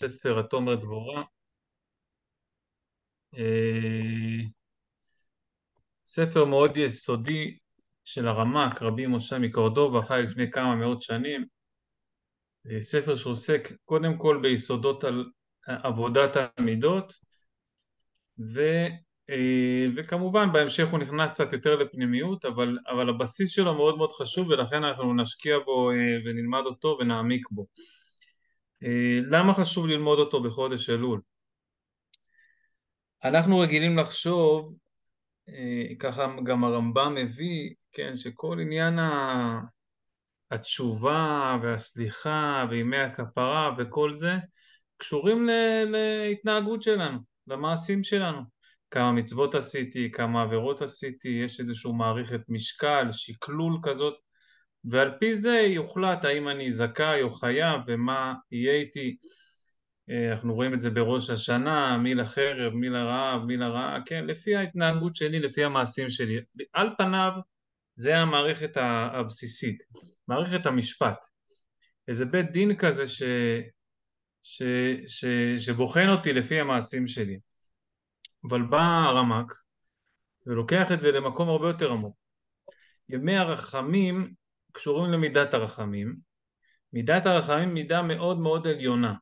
ספר התומר דבורה. ספר מאוד יסודי של הרמ"ק, רבי משה מקורדובה, חי לפני כמה מאות שנים. ספר שעוסק קודם כל ביסודות על עבודת המידות, וכמובן בהמשך הוא נכנס קצת יותר לפנימיות, אבל הבסיס שלו מאוד מאוד חשוב, ולכן אנחנו נשקיע בו ונלמד אותו ונעמיק בו. למה חשוב ללמוד אותו בחודש אלול? אנחנו רגילים לחשוב, ככה גם הרמב"ם מביא, כן, שכל עניין התשובה והסליחה וימי הכפרה וכל זה קשורים להתנהגות שלנו, למעשים שלנו. כמה מצוות עשיתי, כמה עבירות עשיתי, יש איזשהו מערכת משקל, שקלול כזאת, ועל פי זה יוחלט האם אני זכאי או חייב ומה יהיה איתי. אנחנו רואים את זה בראש השנה, מי לחרב, מי לרעב, מי לרעה, כן, לפי ההתנהגות שלי, לפי המעשים שלי. על פניו זה המערכת הבסיסית, מערכת המשפט. איזה בית דין כזה ש, שבוחן אותי לפי המעשים שלי. אבל בא הרמ"ק ולוקח את זה למקום הרבה יותר עמוק. ימי הרחמים קשורים למידת הרחמים. מידת הרחמים מידה מאוד מאוד עליונה.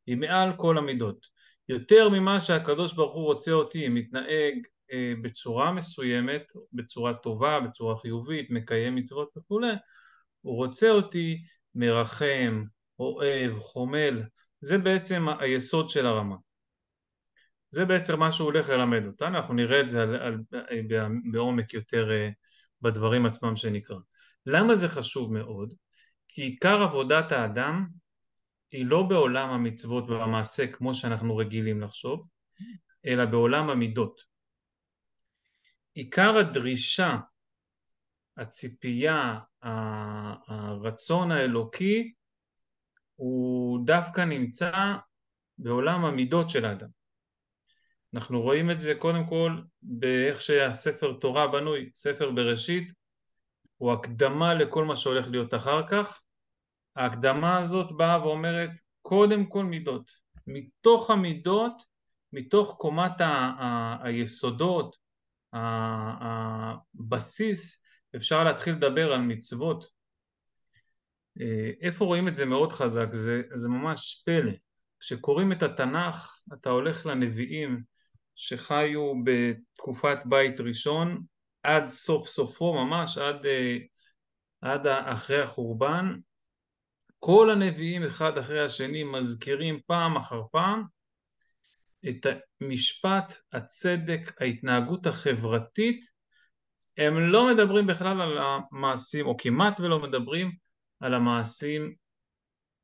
היא מעל כל המידות. יותר ממה שהקדוש ברוך הוא רוצה אותי, מתנהג בצורה מסוימת, בצורה טובה, בצורה חיובית, מקיים מצוות וכו', הוא רוצה אותי מרחם, אוהב, חומל. זה בעצם היסוד של הרמה. זה בעצם מה שהוא הולך ללמד אותנו, אנחנו נראה את זה בעומק יותר בדברים עצמם שנקרא. למה זה חשוב מאוד? כי עיקר עבודת האדם היא לא בעולם המצוות והמעשה כמו שאנחנו רגילים לחשוב, אלא בעולם המידות. עיקר הדרישה, הציפייה, הרצון האלוקי, הוא דווקא נמצא בעולם המידות של האדם. אנחנו רואים את זה קודם כל באיך שהספר תורה בנוי. ספר בראשית הוא הקדמה לכל מה שהולך להיות אחר כך. ההקדמה הזאת באה ואומרת קודם כל מידות. מתוך המידות, מתוך קומת היסודות, הבסיס, אפשר להתחיל לדבר על מצוות. איפה רואים את זה מאוד חזק? זה ממש פלא. כשקוראים את התנ"ך, אתה הולך לנביאים שחיו בתקופת בית ראשון, עד סוף סופו ממש, עד אחרי החורבן. כל הנביאים אחד אחרי השני מזכירים פעם אחר פעם את המשפט, הצדק, ההתנהגות החברתית. הם לא מדברים בכלל על המעשים, או כמעט ולא מדברים על המעשים,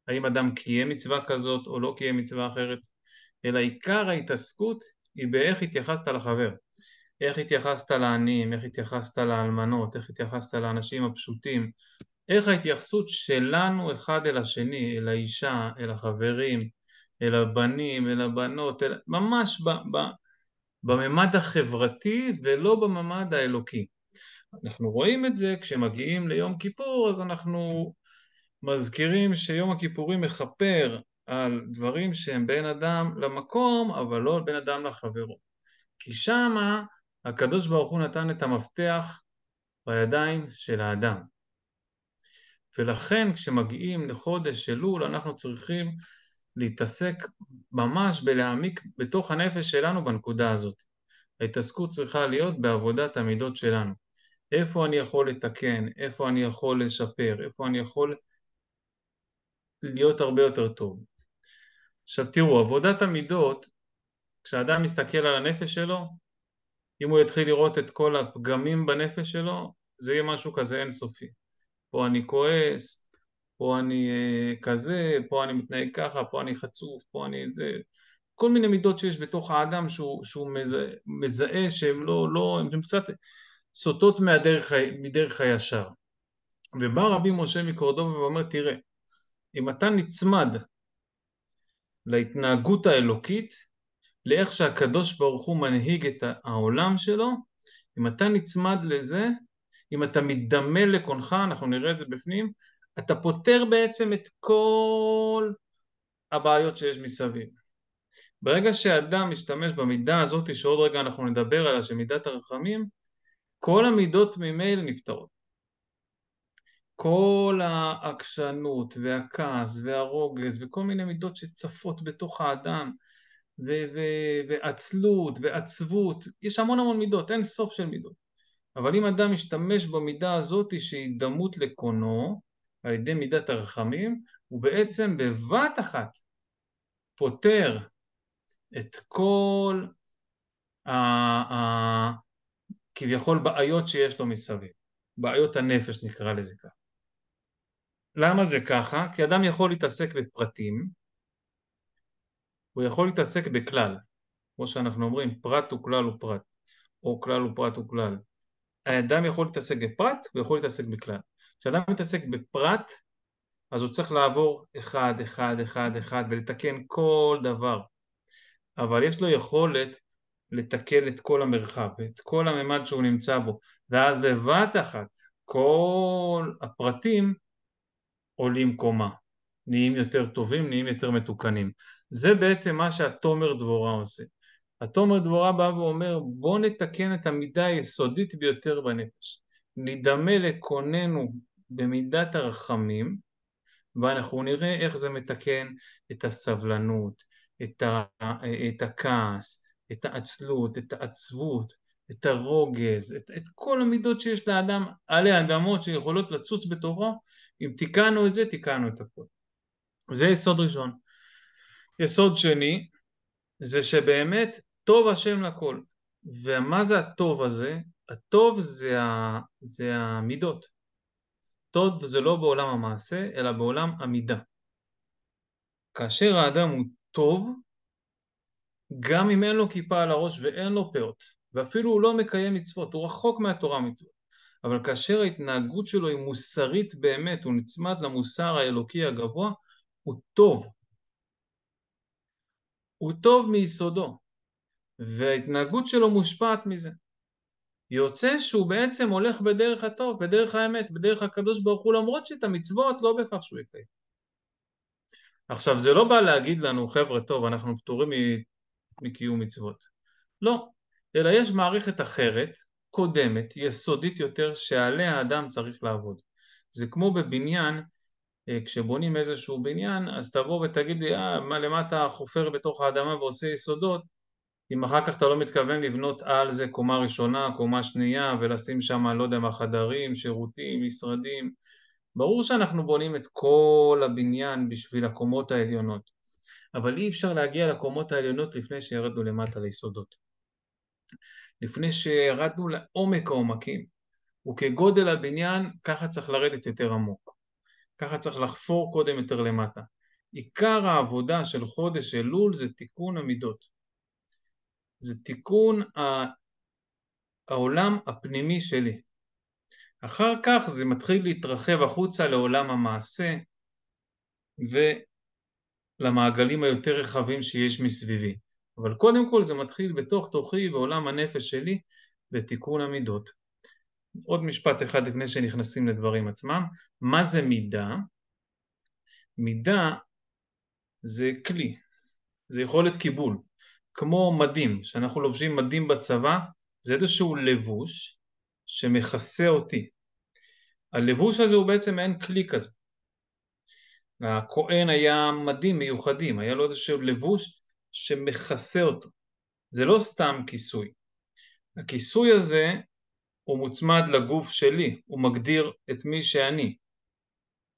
האם אדם קיים מצווה כזאת או לא קיים מצווה אחרת, אלא עיקר ההתעסקות היא באיך התייחסת לחבר, איך התייחסת לעניים, איך התייחסת לאלמנות, איך התייחסת לאנשים הפשוטים, איך ההתייחסות שלנו אחד אל השני, אל האישה, אל החברים, אל הבנים, אל הבנות, ממש בממד החברתי ולא בממד האלוקי. אנחנו רואים את זה כשמגיעים ליום כיפור, אז אנחנו מזכירים שיום הכיפורים מכפר על דברים שהם בין אדם למקום, אבל לא בין אדם לחברו. כי שמה הקדוש ברוך הוא נתן את המפתח בידיים של האדם. ולכן כשמגיעים לחודש אלול אנחנו צריכים להתעסק ממש בלהעמיק בתוך הנפש שלנו בנקודה הזאת. ההתעסקות צריכה להיות בעבודת המידות שלנו. איפה אני יכול לתקן, איפה אני יכול לשפר, איפה אני יכול להיות הרבה יותר טוב. עכשיו תראו, עבודת המידות, כשאדם מסתכל על הנפש שלו, אם הוא יתחיל לראות את כל הפגמים בנפש שלו, זה יהיה משהו כזה אינסופי. פה אני כועס, פה אני כזה, פה אני מתנהג ככה, פה אני חצוף, פה אני זה, כל מיני מידות שיש בתוך האדם שהוא מזהה שהן הן קצת סוטות מדרך הישר. ובא רבי משה מקורדובה ואומר, תראה, אם אתה נצמד להתנהגות האלוקית, לאיך שהקדוש ברוך הוא מנהיג את העולם שלו, אם אתה נצמד לזה, אם אתה מתדמה לקונך, אנחנו נראה את זה בפנים, אתה פותר בעצם את כל הבעיות שיש מסביב. ברגע שאדם משתמש במידה הזאת, שעוד רגע אנחנו נדבר עליה, שמידת הרחמים, כל המידות ממילא נפתרות. כל העקשנות והכעס והרוגז וכל מיני מידות שצפות בתוך האדם, ועצלות ועצבות, יש המון המון מידות, אין סוף של מידות. אבל אם אדם משתמש במידה הזאת שהיא דמות לקונו, על ידי מידת הרחמים, הוא בעצם בבת אחת פותר את כל כביכול בעיות שיש לו מסביב, בעיות הנפש נקרא לזה ככה. למה זה ככה? כי אדם יכול להתעסק בפרטים, הוא יכול להתעסק בכלל, כמו שאנחנו אומרים, פרט הוא כלל הוא פרט, או כלל הוא פרט הוא כלל. האדם יכול להתעסק בפרט, הוא יכול להתעסק בכלל. כשאדם מתעסק בפרט, אז הוא צריך לעבור אחד, אחד, אחד, אחד, ולתקן כל דבר. אבל יש לו יכולת לתקן את כל המרחב, את כל הממד שהוא נמצא בו, ואז בבת אחת, כל הפרטים עולים קומה, נהיים יותר טובים, נהיים יותר מתוקנים. זה בעצם מה שהתומר דבורה עושה. התומר דבורה בא ואומר, בוא נתקן את המידה היסודית ביותר בנפש. נדמה לקוננו במידת הרחמים, ואנחנו נראה איך זה מתקן את הסבלנות, את הכעס, את העצלות, את העצבות, את הרוגז, את כל המידות שיש לאדם עלי אדמות שיכולות לצוץ בתוכו. אם תיקנו את זה, תיקנו את הכל. זה יסוד ראשון. יסוד שני, זה שבאמת טוב השם לכל. ומה זה הטוב הזה? הטוב זה המידות. טוב זה לא בעולם המעשה, אלא בעולם המידה. כאשר האדם הוא טוב, גם אם אין לו כיפה על הראש ואין לו פאות, ואפילו הוא לא מקיים מצוות, הוא רחוק מהתורה מצוות, אבל כאשר ההתנהגות שלו היא מוסרית באמת, הוא נצמד למוסר האלוקי הגבוה, הוא טוב. הוא טוב מיסודו, וההתנהגות שלו מושפעת מזה. יוצא שהוא בעצם הולך בדרך הטוב, בדרך האמת, בדרך הקדוש ברוך הוא, למרות שאת המצוות לא בכך שהוא יקיים. עכשיו זה לא בא להגיד לנו, חבר'ה טוב, אנחנו פטורים מקיום מצוות. לא, אלא יש מערכת אחרת, קודמת, יסודית יותר, שעליה האדם צריך לעבוד. זה כמו בבניין, כשבונים איזשהו בניין, אז תבוא ותגיד לי, מה למה אתה חופר בתוך האדמה ועושה יסודות, אם אחר כך אתה לא מתכוון לבנות על זה קומה ראשונה, קומה שנייה, ולשים שם, לא יודע מה, חדרים, שירותים, משרדים. ברור שאנחנו בונים את כל הבניין בשביל הקומות העליונות, אבל אי אפשר להגיע לקומות העליונות לפני שירדנו למטה ליסודות. לפני שירדנו לעומק העומקים, וכגודל הבניין ככה צריך לרדת יותר עמוק, ככה צריך לחפור קודם יותר למטה. עיקר העבודה של חודש אלול זה תיקון המידות, זה תיקון העולם הפנימי שלי. אחר כך זה מתחיל להתרחב החוצה לעולם המעשה ולמעגלים היותר רחבים שיש מסביבי. אבל קודם כל זה מתחיל בתוך תוכי בעולם הנפש שלי בתיקון המידות. עוד משפט אחד לפני שנכנסים לדברים עצמם. מה זה מידה? מידה זה כלי, זה יכולת קיבול. כמו מדים, שאנחנו לובשים מדים בצבא, זה איזשהו לבוש שמכסה אותי. הלבוש הזה הוא בעצם אין כלי כזה. הכהן היה מדים מיוחדים, היה לו איזשהו לבוש שמכסה אותו. זה לא סתם כיסוי. הכיסוי הזה הוא מוצמד לגוף שלי, הוא מגדיר את מי שאני.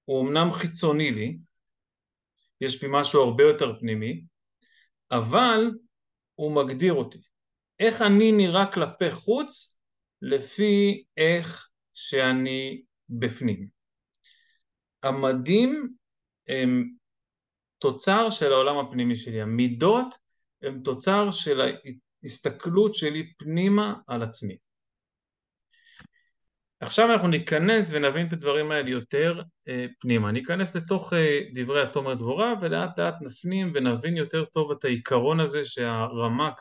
הוא אמנם חיצוני לי, יש בי משהו הרבה יותר פנימי, אבל הוא מגדיר אותי. איך אני נראה כלפי חוץ, לפי איך שאני בפנים. המדים הם תוצר של העולם הפנימי שלי, המידות הם תוצר של ההסתכלות שלי פנימה על עצמי. עכשיו אנחנו ניכנס ונבין את הדברים האלה יותר פנימה. ניכנס לתוך דברי התומר דבורה ולאט לאט נפנים ונבין יותר טוב את העיקרון הזה שהרמ"ק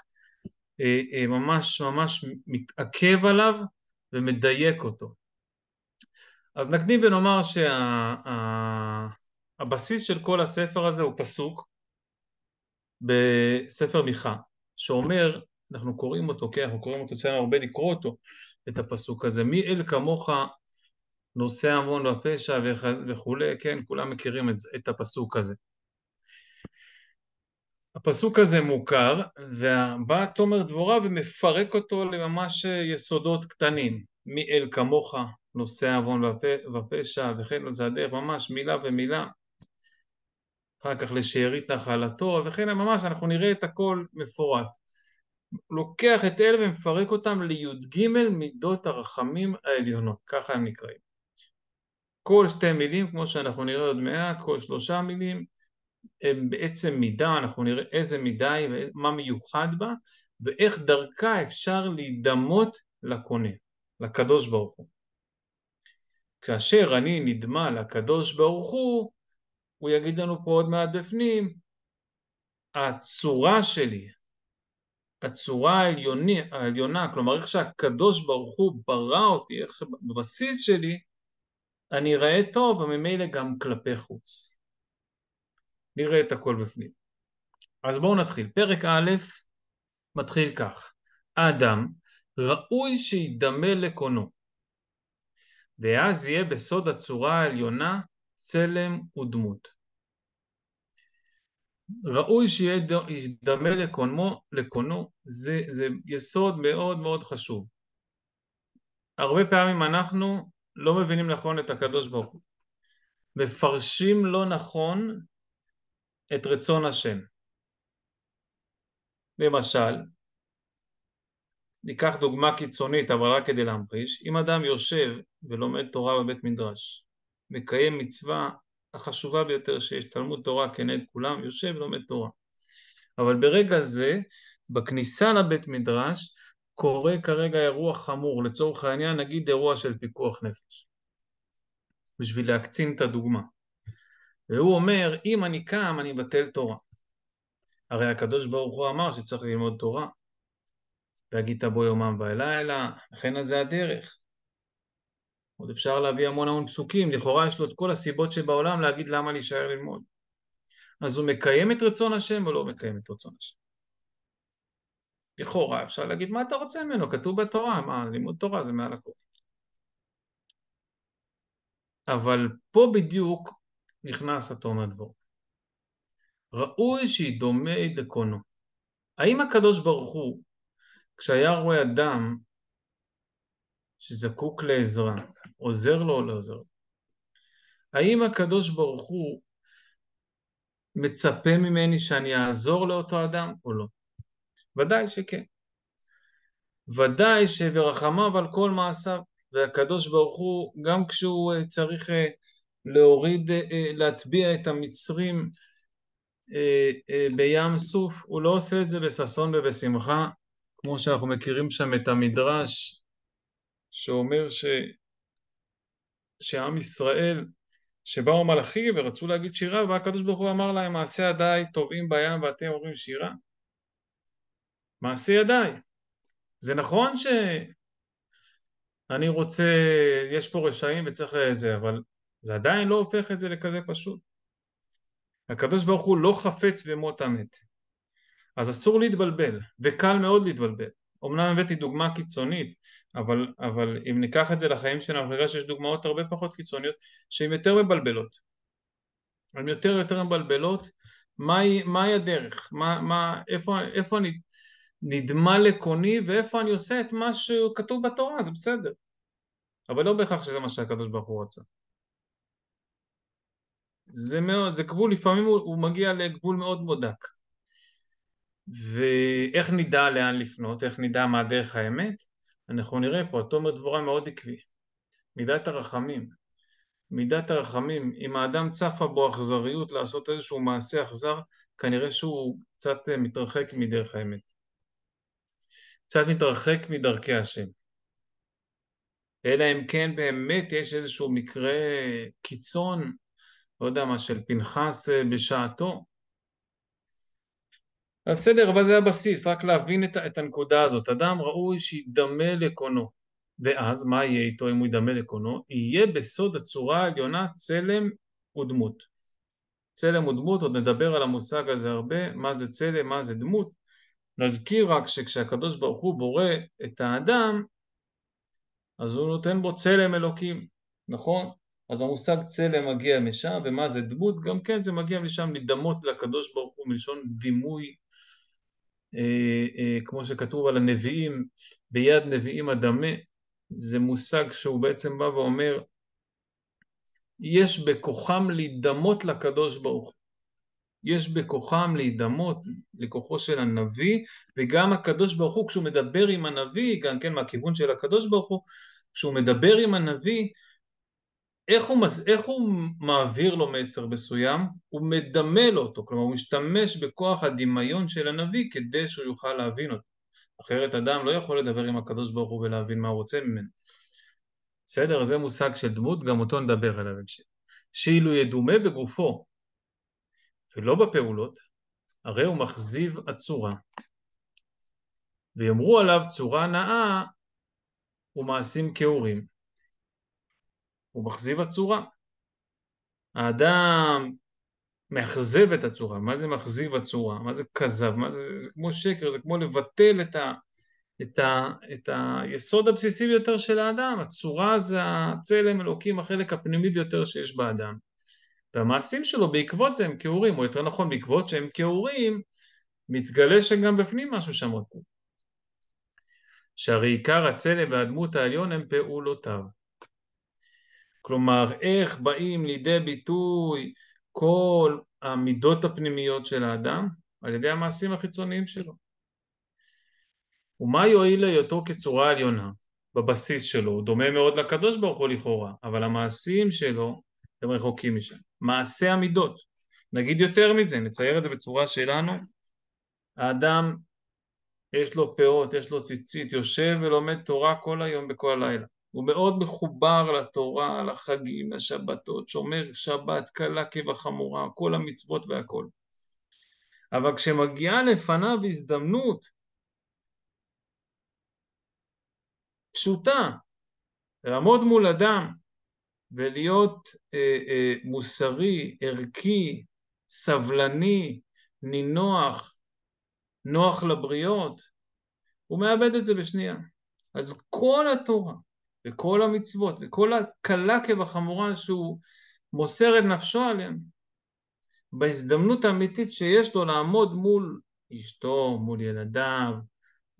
ממש ממש מתעכב עליו ומדייק אותו. אז נקדים ונאמר שהבסיס של כל הספר הזה הוא פסוק, בספר מיכה, שאומר, אנחנו קוראים אותו, כן, אנחנו קוראים אותו, צריך הרבה לקרוא אותו, את הפסוק הזה, מי אל כמוך נושא עוון ופשע וכולי, כן, כולם מכירים את הפסוק הזה. הפסוק הזה מוכר, ובא תומר דבורה ומפרק אותו לממש יסודות קטנים. מי אל כמוך נושא עוון ופשע וכן על זה הדרך, ממש מילה ומילה. אחר כך לשארית נחלתו וכן ממש אנחנו נראה את הכל מפורט. לוקח את אלה ומפרק אותם לי"ג מידות הרחמים העליונות, ככה הם נקראים. כל שתי מילים, כמו שאנחנו נראה עוד מעט, כל שלושה מילים, הם בעצם מידה, אנחנו נראה איזה מידה היא, מה מיוחד בה, ואיך דרכה אפשר להידמות לקונה, לקדוש ברוך הוא. כאשר אני נדמה לקדוש ברוך הוא יגיד לנו פה עוד מעט בפנים, הצורה שלי, הצורה העליונה, כלומר איך שהקדוש ברוך הוא ברא אותי, איך בבסיס שלי, אני אראה טוב וממילא גם כלפי חוץ. נראה את הכל בפנים. אז בואו נתחיל. פרק א' מתחיל כך. האדם ראוי שידמה לקונו, ואז יהיה בסוד הצורה העליונה צלם ודמות. ראוי שידמה לקונו, זה יסוד מאוד מאוד חשוב. הרבה פעמים אנחנו לא מבינים נכון את הקדוש ברוך הוא. מפרשים לא נכון את רצון השם. למשל, ניקח דוגמה קיצונית, אבל רק כדי להמחיש, אם אדם יושב ולומד תורה בבית מדרש, מקיים מצווה החשובה ביותר שיש, תלמוד תורה כנגד כולם, יושב ולומד תורה. אבל ברגע זה, בכניסה לבית מדרש, קורה כרגע אירוע חמור, לצורך העניין נגיד אירוע של פיקוח נפש, בשביל להקצין את הדוגמה. והוא אומר, אם אני קם, אני בטל תורה. הרי הקדוש ברוך הוא אמר שצריך ללמוד תורה. והגית בו יומם ולילה, לכן אז זה הדרך. עוד אפשר להביא המון פסוקים, לכאורה יש לו את כל הסיבות שבעולם להגיד למה להישאר ללמוד. אז הוא מקיים את רצון השם או לא מקיים את רצון השם? לכאורה אפשר להגיד מה אתה רוצה ממנו, כתוב בתורה, מה לימוד תורה זה מעל הכל. אבל פה בדיוק נכנס התומר דבור. ראוי שידומה דקונו. האם הקדוש ברוך הוא, כשהיה רואה אדם שזקוק לעזרה, עוזר לו או לא עוזר לו? האם הקדוש ברוך הוא מצפה ממני שאני אעזור לאותו אדם או לא? ודאי שכן. ודאי שברחמיו על כל מעשיו, והקדוש ברוך הוא גם כשהוא צריך להוריד, להטביע את המצרים בים סוף, הוא לא עושה את זה בששון ובשמחה, כמו שאנחנו מכירים שם את המדרש שאומר שעם ישראל שבאו מלאכים ורצו להגיד שירה, והקדוש ברוך הוא אמר להם מעשה ידיי טובעים בים ואתם אומרים שירה. מעשה ידיי. זה נכון שאני רוצה, יש פה רשעים וצריך זה, אבל זה עדיין לא הופך את זה לכזה פשוט. הקדוש ברוך הוא לא חפץ במות המת. אז אסור להתבלבל, וקל מאוד להתבלבל. אמנם הבאתי דוגמה קיצונית, אבל אם ניקח את זה לחיים שלנו, נראה שיש דוגמאות הרבה פחות קיצוניות, שהן יותר מבלבלות. הן יותר מבלבלות, מהי הדרך? איפה אני נדמה לקוני, ואיפה אני עושה את מה שכתוב בתורה, זה בסדר. אבל לא בהכרח שזה מה שהקדוש ברוך הוא רצה. זה גבול, לפעמים הוא מגיע לגבול מאוד מודק. ואיך נדע לאן לפנות, איך נדע מה דרך האמת? אנחנו נראה פה, התומר דבורה מאוד עקבי. מידת הרחמים. מידת הרחמים, אם האדם צפה בו אכזריות לעשות איזשהו מעשה אכזר, כנראה שהוא קצת מתרחק מדרך האמת. קצת מתרחק מדרכי השם. אלא אם כן באמת יש איזשהו מקרה קיצון, לא יודע מה, של פנחס בשעתו. בסדר, אבל זה הבסיס, רק להבין את הנקודה הזאת. אדם ראוי שידמה לקונו. ואז מה יהיה איתו אם הוא ידמה לקונו? יהיה בסוד הצורה העליונה צלם ודמות. צלם ודמות, עוד נדבר על המושג הזה הרבה, מה זה צלם, מה זה דמות. נזכיר רק שכשהקדוש ברוך הוא בורא את האדם, אז הוא נותן בו צלם אלוקים, נכון? אז המושג צלם מגיע משם, ומה זה דמות? גם כן זה מגיע משם, לדמות לקדוש ברוך הוא, מלשון דימוי, כמו שכתוב על הנביאים, ביד נביאים אדמה. זה מושג שהוא בעצם בא ואומר, יש בכוחם להידמות לקדוש ברוך הוא. יש בכוחם להידמות לכוחו של הנביא, וגם הקדוש ברוך הוא כשהוא מדבר עם הנביא, גם כן מהכיוון של הקדוש ברוך הוא, כשהוא מדבר עם הנביא, איך הוא מעביר לו מסר מסוים? הוא מדמה לו אותו, כלומר הוא משתמש בכוח הדמיון של הנביא כדי שהוא יוכל להבין אותו. אחרת אדם לא יכול לדבר עם הקדוש ברוך הוא ולהבין מה הוא רוצה ממנו. בסדר? זה מושג של דמות, גם אותו נדבר עליו. שאילו ידומה בגופו ולא בפעולות, הרי הוא מחזיב הצורה. ויאמרו עליו צורה נאה ומעשים כאורים. הוא מחזיב הצורה. האדם מאכזב את הצורה. מה זה מחזיב הצורה? מה זה כזב? זה כמו שקר, זה כמו לבטל את היסוד הבסיסי ביותר של האדם. הצורה זה הצלם אלוקים, החלק הפנימי ביותר שיש באדם. והמעשים שלו בעקבות זה הם כאורים, או יותר נכון בעקבות שהם כאורים, מתגלה שגם בפנים משהו שם עוד. שהרי עיקר הצלם והדמות העליון הם פעולותיו. כלומר, איך באים לידי ביטוי כל המידות הפנימיות של האדם? על ידי המעשים החיצוניים שלו. ומה יועיל להיותו כצורה עליונה? בבסיס שלו, הוא דומה מאוד לקדוש ברוך הוא לכאורה, אבל המעשים שלו הם רחוקים משם. מעשה המידות. נגיד יותר מזה, נצייר את זה בצורה שלנו. האדם יש לו פאות, יש לו ציצית, יושב ולומד תורה כל היום בכל הלילה. הוא מאוד מחובר לתורה, לחגים, לשבתות, שומר שבת קלה כבחמורה, כל המצוות והכל. אבל כשמגיעה לפניו הזדמנות פשוטה, לעמוד מול אדם ולהיות מוסרי, ערכי, סבלני, נינוח, נוח לבריות, הוא מאבד את זה בשנייה. אז כל התורה וכל המצוות וכל הקלה כבחמורה שהוא מוסר את נפשו עליהם, בהזדמנות האמיתית שיש לו לעמוד מול אשתו, מול ילדיו,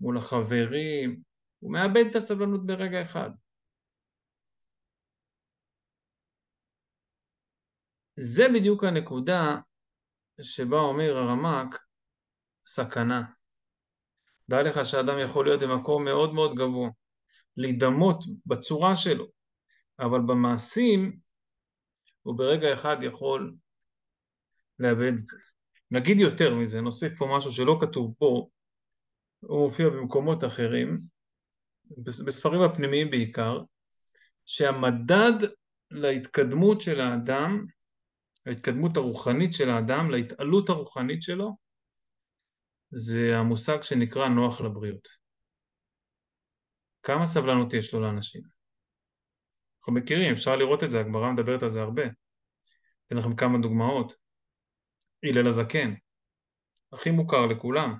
מול החברים, הוא מאבד את הסבלנות ברגע אחד. זה בדיוק הנקודה שבה אומר הרמ"ק, סכנה. דע לך שאדם יכול להיות במקום מאוד מאוד גבוה, להידמות בצורה שלו, אבל במעשים הוא ברגע אחד יכול לאבד את זה. נגיד יותר מזה, נוסיף פה משהו שלא כתוב פה, הוא מופיע במקומות אחרים, בספרים הפנימיים בעיקר, שהמדד להתקדמות של האדם, להתקדמות הרוחנית של האדם, להתעלות הרוחנית שלו, זה המושג שנקרא נוח לבריות. כמה סבלנות יש לו לאנשים? אנחנו מכירים, אפשר לראות את זה, הגמרא מדברת על זה הרבה. אתן לכם כמה דוגמאות. הלל הזקן, הכי מוכר לכולם.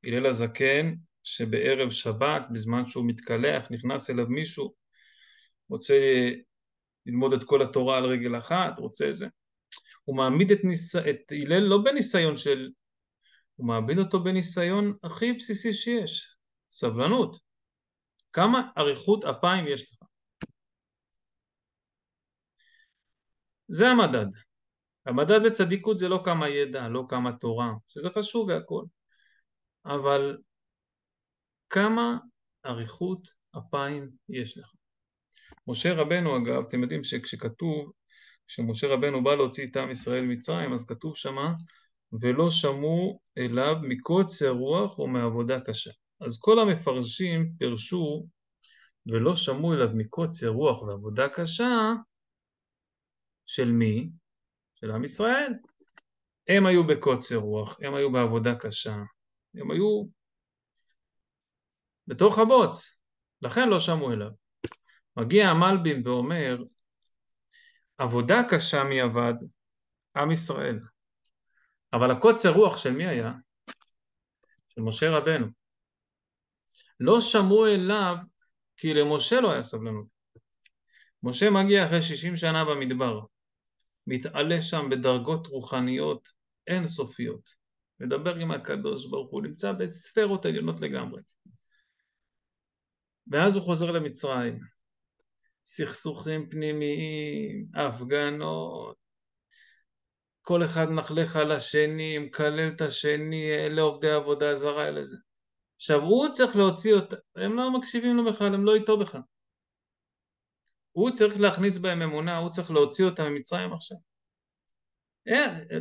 הלל הזקן שבערב שבת, בזמן שהוא מתקלח, נכנס אליו מישהו, רוצה ללמוד את כל התורה על רגל אחת, רוצה זה. הוא מעמיד את הלל לא בניסיון הוא מעמיד אותו בניסיון הכי בסיסי שיש, סבלנות. כמה אריכות אפיים יש לך? זה המדד. המדד לצדיקות זה לא כמה ידע, לא כמה תורה, שזה חשוב והכל. אבל כמה אריכות אפיים יש לך? משה רבנו, אגב, אתם יודעים שכשכתוב, כשמשה רבנו בא להוציא את עם ישראל מצרים, אז כתוב שמה, ולא שמעו אליו מקוצר רוח ומעבודה קשה. אז כל המפרשים פרשו, ולא שמעו אליו מקוצר רוח ועבודה קשה, של מי? של עם ישראל. הם היו בקוצר רוח, הם היו בעבודה קשה, הם היו בתוך הבוץ, לכן לא שמעו אליו. מגיע המלבים ואומר, עבודה קשה מי עבד? עם ישראל. אבל הקוצר רוח של מי היה? של משה רבנו. לא שמעו אליו כי למשה לא היה סבלנות. משה מגיע אחרי 60 שנה במדבר, מתעלה שם בדרגות רוחניות אינסופיות, מדבר עם הקדוש ברוך הוא, נמצא בספרות עליונות לגמרי. ואז הוא חוזר למצרים, סכסוכים פנימיים, הפגנות, כל אחד נחלך על השני, מקלל את השני, אלה עובדי עבודה זרה, אלה זה. עכשיו הוא צריך להוציא אותם, הם לא מקשיבים לו בכלל, הם לא איתו בכלל. הוא צריך להכניס בהם אמונה, הוא צריך להוציא אותם ממצרים עכשיו.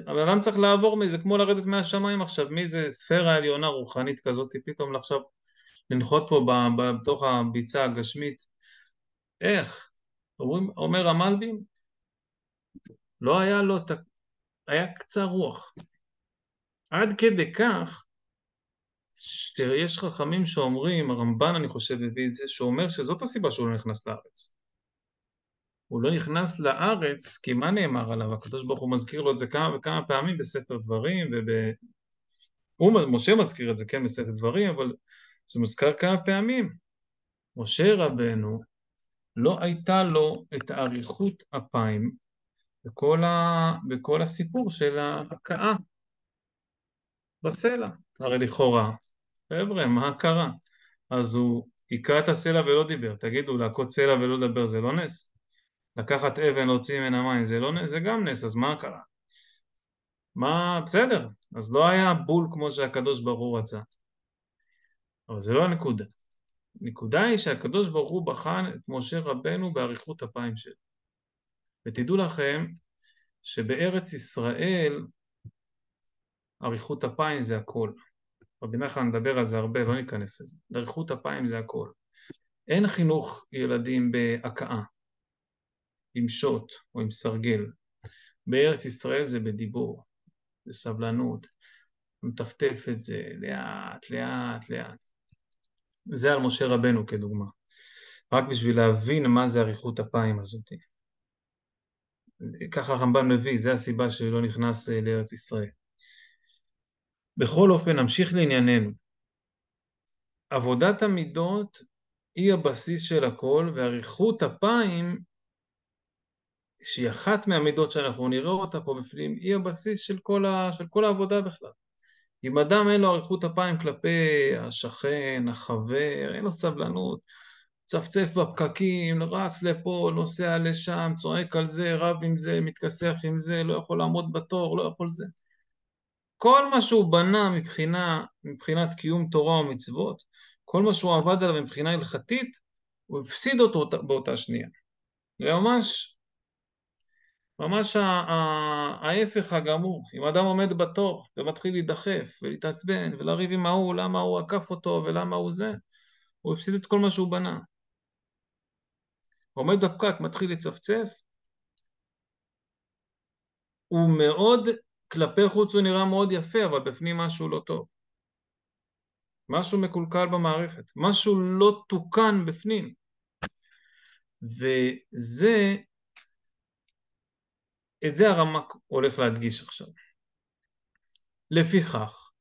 אבל אדם צריך לעבור מזה, כמו לרדת מהשמיים עכשיו, מאיזה ספירה עליונה רוחנית כזאת, פתאום עכשיו לנחות פה בתוך הביצה הגשמית. איך? אומר המלבים, לא היה לו, היה קצר רוח. עד כדי כך, שיש חכמים שאומרים, הרמב"ן אני חושב הביא את זה, שאומר שזאת הסיבה שהוא לא נכנס לארץ. הוא לא נכנס לארץ, כי מה נאמר עליו? הקדוש ברוך הוא מזכיר לו את זה כמה וכמה פעמים בספר דברים, משה מזכיר את זה, כן, בספר דברים, אבל זה מוזכר כמה פעמים. משה רבנו, לא הייתה לו את האריכות אפיים בכל הסיפור של ההכאה בסלע. הרי לכאורה, חבר'ה, מה קרה? אז הוא היכה את הסלע ולא דיבר. תגידו, להכות סלע ולא לדבר זה לא נס? לקחת אבן, להוציא ממנה מים, זה לא נס, זה גם נס, אז מה קרה? מה, בסדר, אז לא היה בול כמו שהקדוש ברוך הוא רצה. אבל זה לא הנקודה. הנקודה היא שהקדוש ברוך הוא בחן את משה רבנו באריכות אפיים שלו. ותדעו לכם שבארץ ישראל אריכות אפיים זה הכל. רבי נחמן נדבר על זה הרבה, לא ניכנס לזה. אריכות אפיים זה הכל. אין חינוך ילדים בהכאה, עם שוט או עם סרגל. בארץ ישראל זה בדיבור, בסבלנות, מטפטף את זה לאט, לאט, לאט. זה על משה רבנו כדוגמה. רק בשביל להבין מה זה אריכות אפיים הזאת. ככה הרמב"ם מביא, זה הסיבה שלא נכנס לארץ ישראל. בכל אופן, נמשיך לענייננו. עבודת המידות היא הבסיס של הכל, ואריכות אפיים, שהיא אחת מהמידות שאנחנו נראה אותה פה בפנים, היא הבסיס של כל העבודה בכלל. אם אדם אין לו אריכות אפיים כלפי השכן, החבר, אין לו סבלנות, צפצף בפקקים, רץ לפה, נוסע לשם, צועק על זה, רב עם זה, מתכסח עם זה, לא יכול לעמוד בתור, לא יכול זה. כל מה שהוא בנה מבחינת קיום תורה ומצוות, כל מה שהוא עבד עליו מבחינה הלכתית, הוא הפסיד אותו באותה שנייה. זה ממש ההפך הגמור. אם אדם עומד בתור ומתחיל להידחף ולהתעצבן ולריב עם ההוא, למה הוא עקף אותו ולמה הוא זה, הוא הפסיד את כל מה שהוא בנה. עומד בפקק, מתחיל לצפצף, הוא מאוד, כלפי חוץ הוא נראה מאוד יפה, אבל בפנים משהו לא טוב. משהו מקולקל במערכת, משהו לא תוקן בפנים. את זה הרמ"ק הולך להדגיש עכשיו. לפיכך,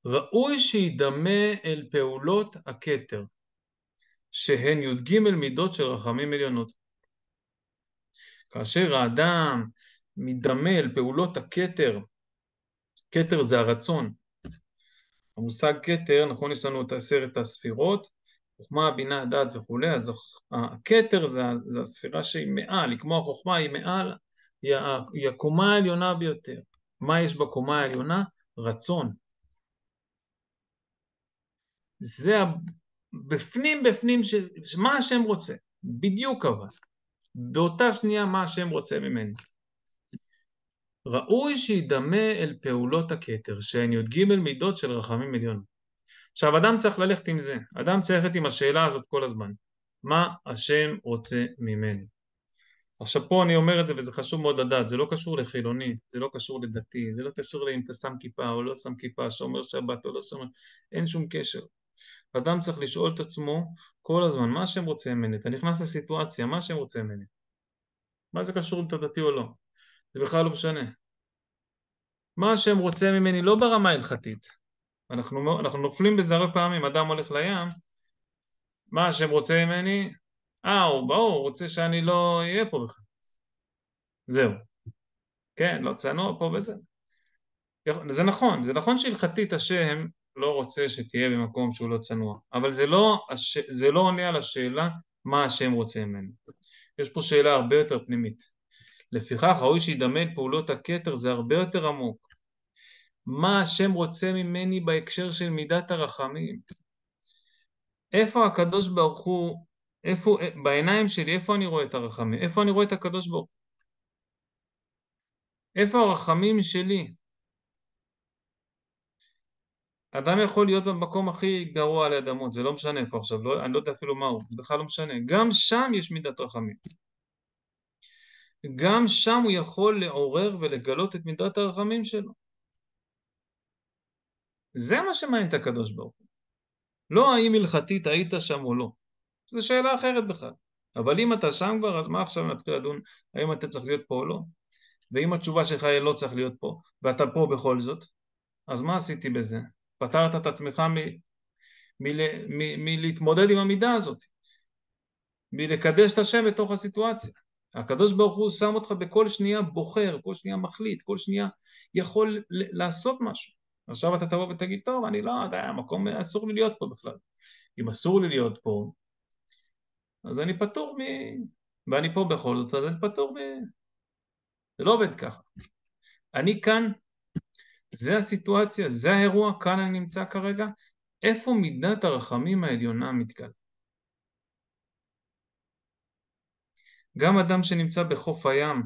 ראוי שידמה אל פעולות הכתר, שהן י"ג מידות של רחמים עליונות. כאשר האדם מדמה אל פעולות הכתר, כתר זה הרצון. המושג כתר, נכון, יש לנו את 10 הספירות, חוכמה, בינה, דעת וכו', אז הכתר זה הספירה שהיא מעל, היא כמו החוכמה, היא מעל, היא הקומה העליונה ביותר. מה יש בקומה העליונה? רצון. זה בפנים, מה השם רוצה, בדיוק אבל. באותה שנייה מה השם רוצה ממני. ראוי שידמה אל פעולות הכתר, שהן י"ג מידות של רחמים עליון. עכשיו, אדם צריך ללכת עם זה. אדם צריך ללכת עם השאלה הזאת כל הזמן. מה השם רוצה ממני? עכשיו, פה אני אומר את זה, וזה חשוב מאוד לדעת. זה לא קשור לחילוני, זה לא קשור לדתי, זה לא קשור לאם אתה שם כיפה או לא שם כיפה, שומר שבת או לא שומר, אין שום קשר. אדם צריך לשאול את עצמו כל הזמן, מה השם רוצה ממני? אתה נכנס לסיטואציה, מה השם רוצה ממני? מה זה קשור אם אתה דתי או לא? זה בכלל לא משנה. מה השם רוצה ממני לא ברמה ההלכתית. אנחנו נופלים בזה הרבה פעמים, אדם הולך לים, מה השם רוצה ממני? הוא רוצה שאני לא אהיה פה בכלל. זהו. כן, לא צנוע פה וזה. זה נכון שהלכתית השם לא רוצה שתהיה במקום שהוא לא צנוע, אבל זה לא עונה על השאלה מה השם רוצה ממני. יש פה שאלה הרבה יותר פנימית. לפיכך ראוי שידמה פעולות הכתר, זה הרבה יותר עמוק. מה השם רוצה ממני בהקשר של מידת הרחמים? איפה הקדוש ברוך הוא, בעיניים שלי, איפה אני רואה את הרחמים? איפה אני רואה את הקדוש ברוך הוא? איפה הרחמים שלי? אדם יכול להיות במקום הכי גרוע על אדמות, זה לא משנה איפה עכשיו, אני לא יודע אפילו מהו, זה בכלל לא משנה. גם שם יש מידת רחמים. גם שם הוא יכול לעורר ולגלות את מידת הרחמים שלו. זה מה שמעניין את הקדוש ברוך הוא. לא האם הלכתית היית שם או לא. זו שאלה אחרת בכלל. אבל אם אתה שם כבר, אז מה עכשיו נתחיל לדון האם אתה צריך להיות פה או לא? ואם התשובה שלך היא לא צריך להיות פה, ואתה פה בכל זאת, אז מה עשיתי בזה? פתרת את עצמך מלהתמודד עם המידה הזאת, מלקדש את השם בתוך הסיטואציה. הקדוש ברוך הוא שם אותך בכל שנייה בוחר, כל שנייה מחליט, כל שנייה יכול לעשות משהו. עכשיו אתה תבוא ותגיד, טוב, אני לא יודע, המקום אסור לי להיות פה בכלל. אם אסור לי להיות פה, אז אני פטור ואני פה בכל זאת, אז אני פטור זה לא עובד ככה. אני כאן, זה הסיטואציה, זה האירוע, כאן אני נמצא כרגע. איפה מידת הרחמים העליונה מתגלה? גם אדם שנמצא בחוף הים,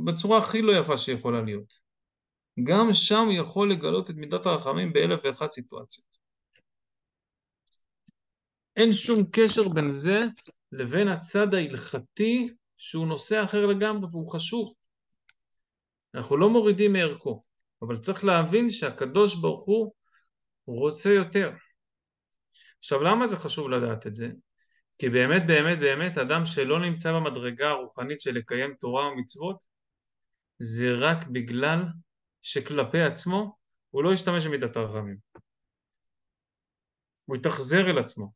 בצורה הכי לא יפה שיכולה להיות, גם שם הוא יכול לגלות את מידת הרחמים באלף ואחת סיטואציות. אין שום קשר בין זה לבין הצד ההלכתי שהוא נושא אחר לגמרי והוא חשוב. אנחנו לא מורידים מערכו, אבל צריך להבין שהקדוש ברוך הוא רוצה יותר. עכשיו למה זה חשוב לדעת את זה? כי באמת באמת באמת אדם שלא נמצא במדרגה הרוחנית של לקיים תורה ומצוות, זה רק בגלל שכלפי עצמו הוא לא ישתמש במידת הרחמים. הוא יתאכזר אל עצמו.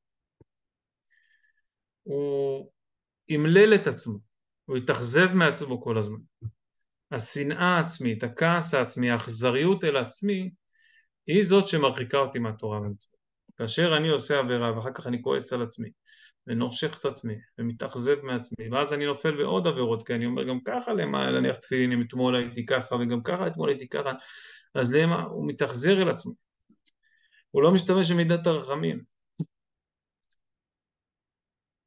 הוא ימלל את עצמו. הוא יתאכזב מעצמו כל הזמן. השנאה העצמית, הכעס העצמי, האכזריות אל עצמי, היא זאת שמרחיקה אותי מהתורה ומצוות. כאשר אני עושה עבירה ואחר כך אני כועס על עצמי ונושך את עצמי ומתאכזב מעצמי, ואז אני נופל בעוד עבירות, כי אני אומר גם ככה למה להניח תפילין, אתמול הייתי ככה וגם ככה אתמול הייתי ככה, אז למה הוא מתאכזר אל עצמו, הוא לא משתמש במידת הרחמים.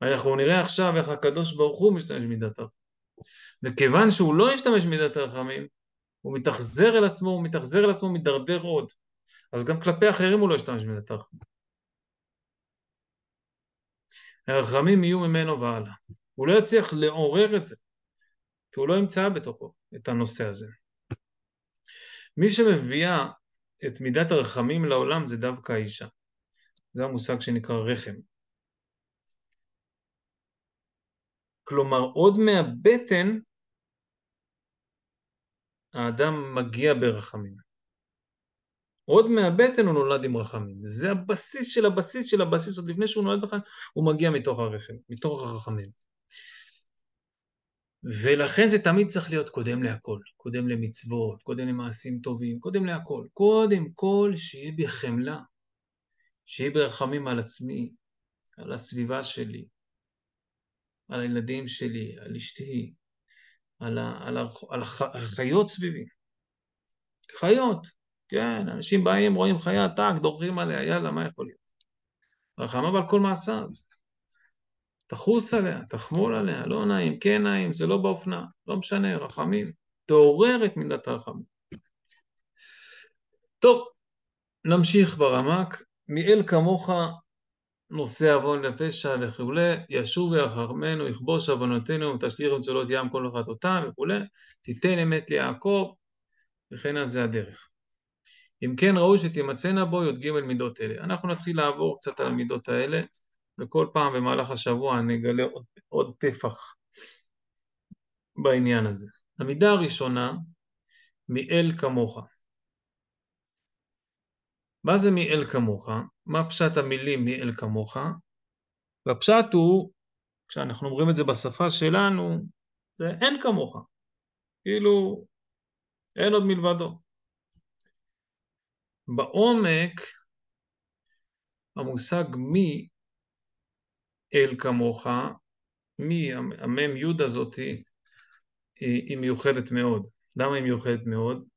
אנחנו נראה עכשיו איך הקדוש ברוך הוא משתמש במידת הרחמים, וכיוון שהוא לא ישתמש במידת הרחמים, הוא מתאכזר אל עצמו, הוא מתאכזר אל עצמו, מדרדר עוד, אז גם כלפי אחרים הוא לא ישתמש במידת הרחמים. הרחמים יהיו ממנו והלאה. הוא לא יצליח לעורר את זה, כי הוא לא ימצא בתוכו את הנושא הזה. מי שמביאה את מידת הרחמים לעולם זה דווקא האישה. זה המושג שנקרא רחם. כלומר, עוד מהבטן האדם מגיע ברחמים. עוד מהבטן הוא נולד עם רחמים. זה הבסיס של הבסיס של הבסיס, עוד לפני שהוא נולד בכלל, הוא מגיע מתוך הרחם, מתוך הרחמים. ולכן זה תמיד צריך להיות קודם להכל, קודם למצוות, קודם למעשים טובים, קודם להכל. קודם כל שיהיה בחמלה, שיהיה ברחמים על עצמי, על הסביבה שלי, על הילדים שלי, על אשתי, על החיות סביבי. חיות, כן, אנשים באים, רואים חיה, טק, דורכים עליה, יאללה, מה יכול להיות? רחמיו על כל מעשיו. תחוס עליה, תחמול עליה, לא נעים, כן נעים, זה לא באופנה, לא משנה, רחמים. תעורר את מידת הרחמים. טוב, נמשיך ברמק. מאל כמוך נושא עוון לפשע וכו', ישוב ויחרמנו, יכבוש עוונותינו, ותשליך מצולות ים כל חטאותם וכו', תיתן אמת ליעקב, וכן אז זה הדרך. אם כן ראוי שתימצאנה בו י"ג מידות אלה. אנחנו נתחיל לעבור קצת על המידות האלה, וכל פעם במהלך השבוע אני אגלה עוד טפח בעניין הזה. המידה הראשונה, מאל כמוך. מה זה מאל כמוך? מה פשט המילים מאל כמוך? והפשט הוא, כשאנחנו אומרים את זה בשפה שלנו, זה אין כמוך. כאילו, אין עוד מלבדו. בעומק, המושג מי אל כמוך, מי, המם יוד הזאת, היא מיוחדת מאוד. למה היא מיוחדת מאוד?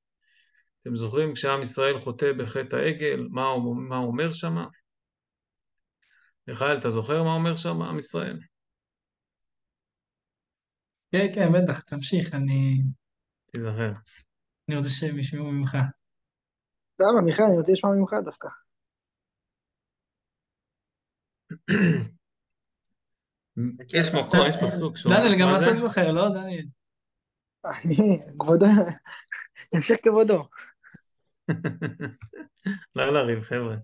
אתם זוכרים כשעם ישראל חוטא בחטא העגל, מה הוא אומר שם? מיכאל, אתה זוכר מה אומר שם עם ישראל? כן, כן, בטח, תמשיך, תיזכר. אני רוצה שהם ישמעו ממך. למה, מיכאל, אני רוצה לשמוע ממך דווקא. יש מקום, יש פסוק שאומר, דניאל, גם מה זה? אתה זוכר, לא, דניאל? כבודו, המשך כבודו. לא לריב, חבר'ה.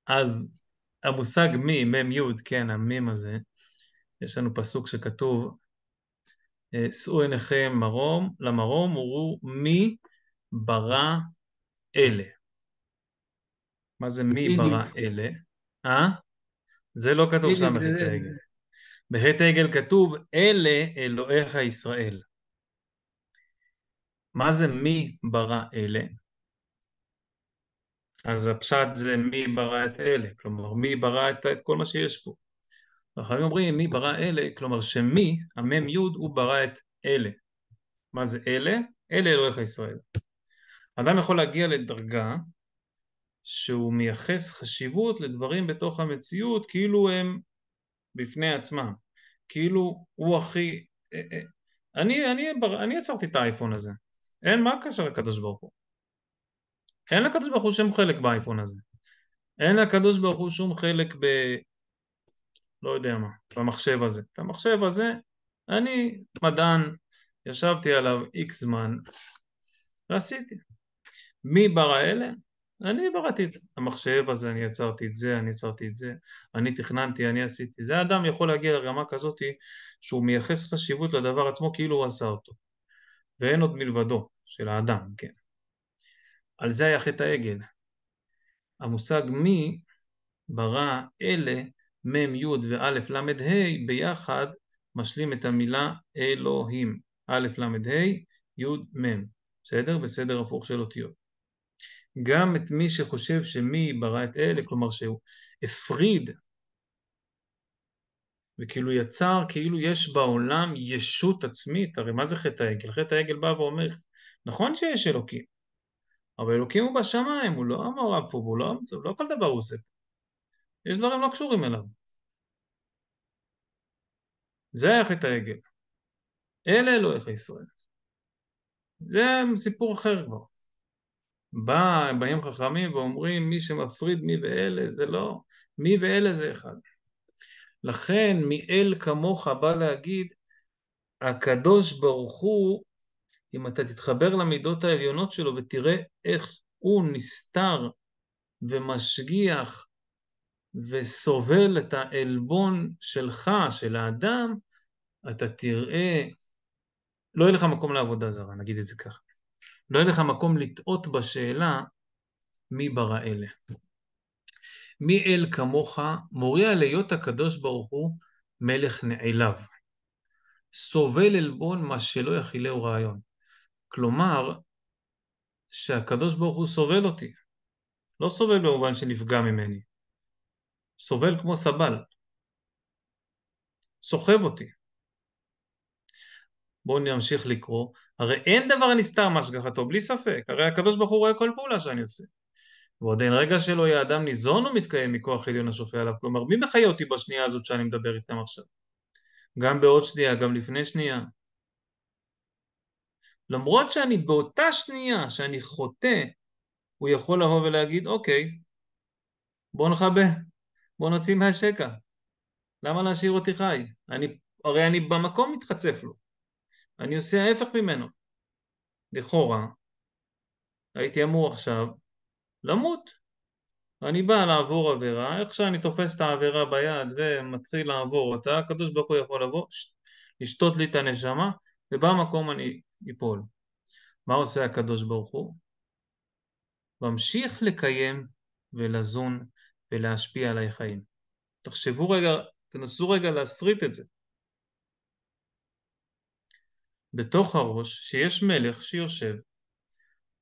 אז המושג מי, מם יוד, כן, המים הזה, יש לנו פסוק שכתוב, שאו עיניכם מרום, למרום וראו מי ברא אלה. מה זה מי ברא בדיוק, אלה? זה לא כתוב שם בדיוק, זה בחטא זה. העגל. בחטא העגל כתוב, אלה אלוהיך ישראל. מה זה מי ברא אלה? אז הפשט זה מי ברא את אלה, כלומר מי ברא את כל מה שיש פה. החברים אומרים מי ברא אלה, כלומר שמי, המם יוד, הוא ברא את אלה. מה זה אלה? אלה אלוהיך ישראל. אדם יכול להגיע לדרגה שהוא מייחס חשיבות לדברים בתוך המציאות כאילו הם בפני עצמם. כאילו הוא הכי... אני יצרתי את האייפון הזה. אין, מה הקשר לקדוש ברוך הוא? אין לקדוש ברוך הוא שום חלק באייפון הזה. אין לקדוש ברוך הוא שום חלק לא יודע מה, במחשב הזה. את המחשב הזה, אני מדען, ישבתי עליו איקס זמן, ועשיתי. מי ברא אלה? אני בראתי את המחשב הזה, אני יצרתי את זה, אני יצרתי את זה, אני תכננתי, אני עשיתי. זה אדם יכול להגיע לרמה כזאת שהוא מייחס חשיבות לדבר עצמו כאילו הוא עשה אותו. ואין עוד מלבדו של האדם, כן. על זה היה חטא העגל. המושג מי ברא אלה, מם יוד ואלף למד ה' ביחד משלים את המילה אלוהים. אלף למד ה' יוד מם. בסדר? בסדר הפוך של אותיות. גם את מי שחושב שמי ברא את אלה, כלומר שהוא הפריד וכאילו יצר, כאילו יש בעולם ישות עצמית. הרי מה זה חטא העגל? חטא העגל בא ואומר, נכון שיש אלוקים, אבל אלוקים הוא בשמיים, הוא לא מעורב פה, הוא לא כל דבר הוא עושה. יש דברים לא קשורים אליו. זה היה חטא העגל. אלה אלוהיך ישראל. זה סיפור אחר כבר. באים חכמים ואומרים מי שמפריד מי ואלה זה לא, מי ואלה זה אחד. לכן מאל כמוך בא להגיד הקדוש ברוך הוא, אם אתה תתחבר למידות העליונות שלו ותראה איך הוא נסתר ומשגיח וסובל את העלבון שלך, של האדם, אתה תראה, לא יהיה לך מקום לעבודה זרה, נגיד את זה ככה. לא יהיה לך מקום לטעות בשאלה מי ברא אלה. מי אל כמוך מוריע להיות הקדוש ברוך הוא מלך נעליו. סובל עלבון מה שלא יכילהו רעיון. כלומר, שהקדוש ברוך הוא סובל אותי. לא סובל במובן שנפגע ממני. סובל כמו סבל. סוחב אותי. בואו נמשיך לקרוא. הרי אין דבר נסתר מהשגחתו, בלי ספק. הרי הקדוש ברוך הוא רואה כל פעולה שאני עושה. ועוד אין רגע שלא יהיה אדם ניזון ומתקיים מכוח עליון השופע עליו. כלומר, מי מחיה אותי בשנייה הזאת שאני מדבר איתכם עכשיו? גם בעוד שנייה, גם לפני שנייה. למרות שאני באותה שנייה שאני חוטא, הוא יכול לבוא ולהגיד, אוקיי, בוא נכבה, בוא נוציא מהשקע. למה להשאיר אותי חי? הרי אני במקום מתחצף לו. אני עושה ההפך ממנו. לכאורה, הייתי אמור עכשיו למות. אני בא לעבור עבירה, איך שאני תופס את העבירה ביד ומתחיל לעבור אותה, הקדוש ברוך הוא יכול לבוא, לשתות לי את הנשמה, ובמקום אני אפול. מה עושה הקדוש ברוך הוא? ממשיך לקיים ולזון ולהשפיע עליי חיים. תחשבו רגע, תנסו רגע להסריט את זה. בתוך הראש, שיש מלך שיושב,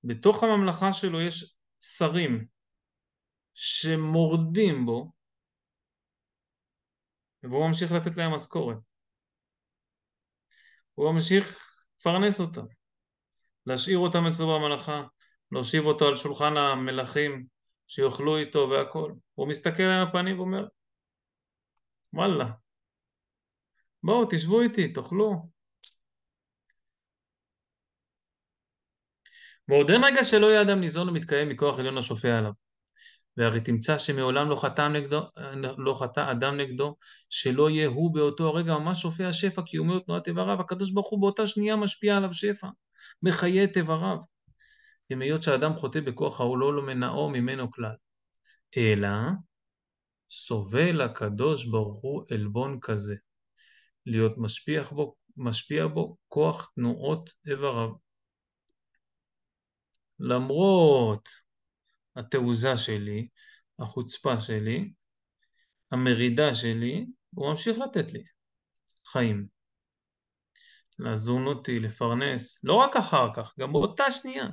בתוך הממלכה שלו יש שרים שמורדים בו, והוא ממשיך לתת להם משכורת. הוא ממשיך לפרנס אותם, להשאיר אותם אצלו בממלכה, להושיב אותו על שולחן המלכים, שיאכלו איתו והכל. הוא מסתכל על הפנים ואומר, וואלה, בואו תשבו איתי, תאכלו. ועוד אין רגע שלא יהיה אדם ניזון ומתקיים מכוח עליון השופע עליו. והרי תמצא שמעולם לא חטא אדם נגדו, שלא יהיה הוא באותו הרגע ממש שופע שפע קיומי ותנועת איבריו. הקדוש ברוך הוא באותה שנייה משפיע עליו שפע, מחיה את איבריו. אם היות שהאדם חוטא בכוח העולו לא מנעו ממנו כלל, אלא סובל הקדוש ברוך הוא עלבון כזה, להיות משפיע בו כוח תנועות איבריו. למרות התעוזה שלי, החוצפה שלי, המרידה שלי, הוא ממשיך לתת לי חיים, לזון אותי, לפרנס, לא רק אחר כך, גם באותה שנייה.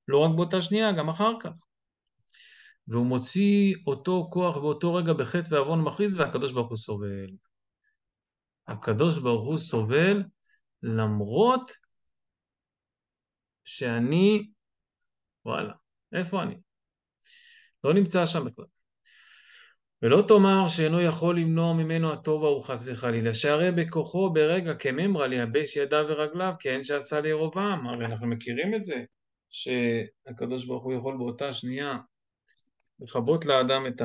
לא רק באותה שנייה, גם אחר כך. והוא מוציא אותו כוח באותו רגע בחטא ועוון מכריז, והקדוש ברוך הוא סובל. הקדוש ברוך הוא סובל למרות שאני, וואלה, איפה אני? לא נמצא שם בכלל. ולא תאמר שאינו יכול למנוע ממנו הטוב ההוא חס וחלילה, שהרי בכוחו ברגע כממרא לייבש ידיו ורגליו, כי אין שעשה לירבעם. הרי אנחנו מכירים את זה, שהקדוש ברוך הוא יכול באותה שנייה לכבות לאדם את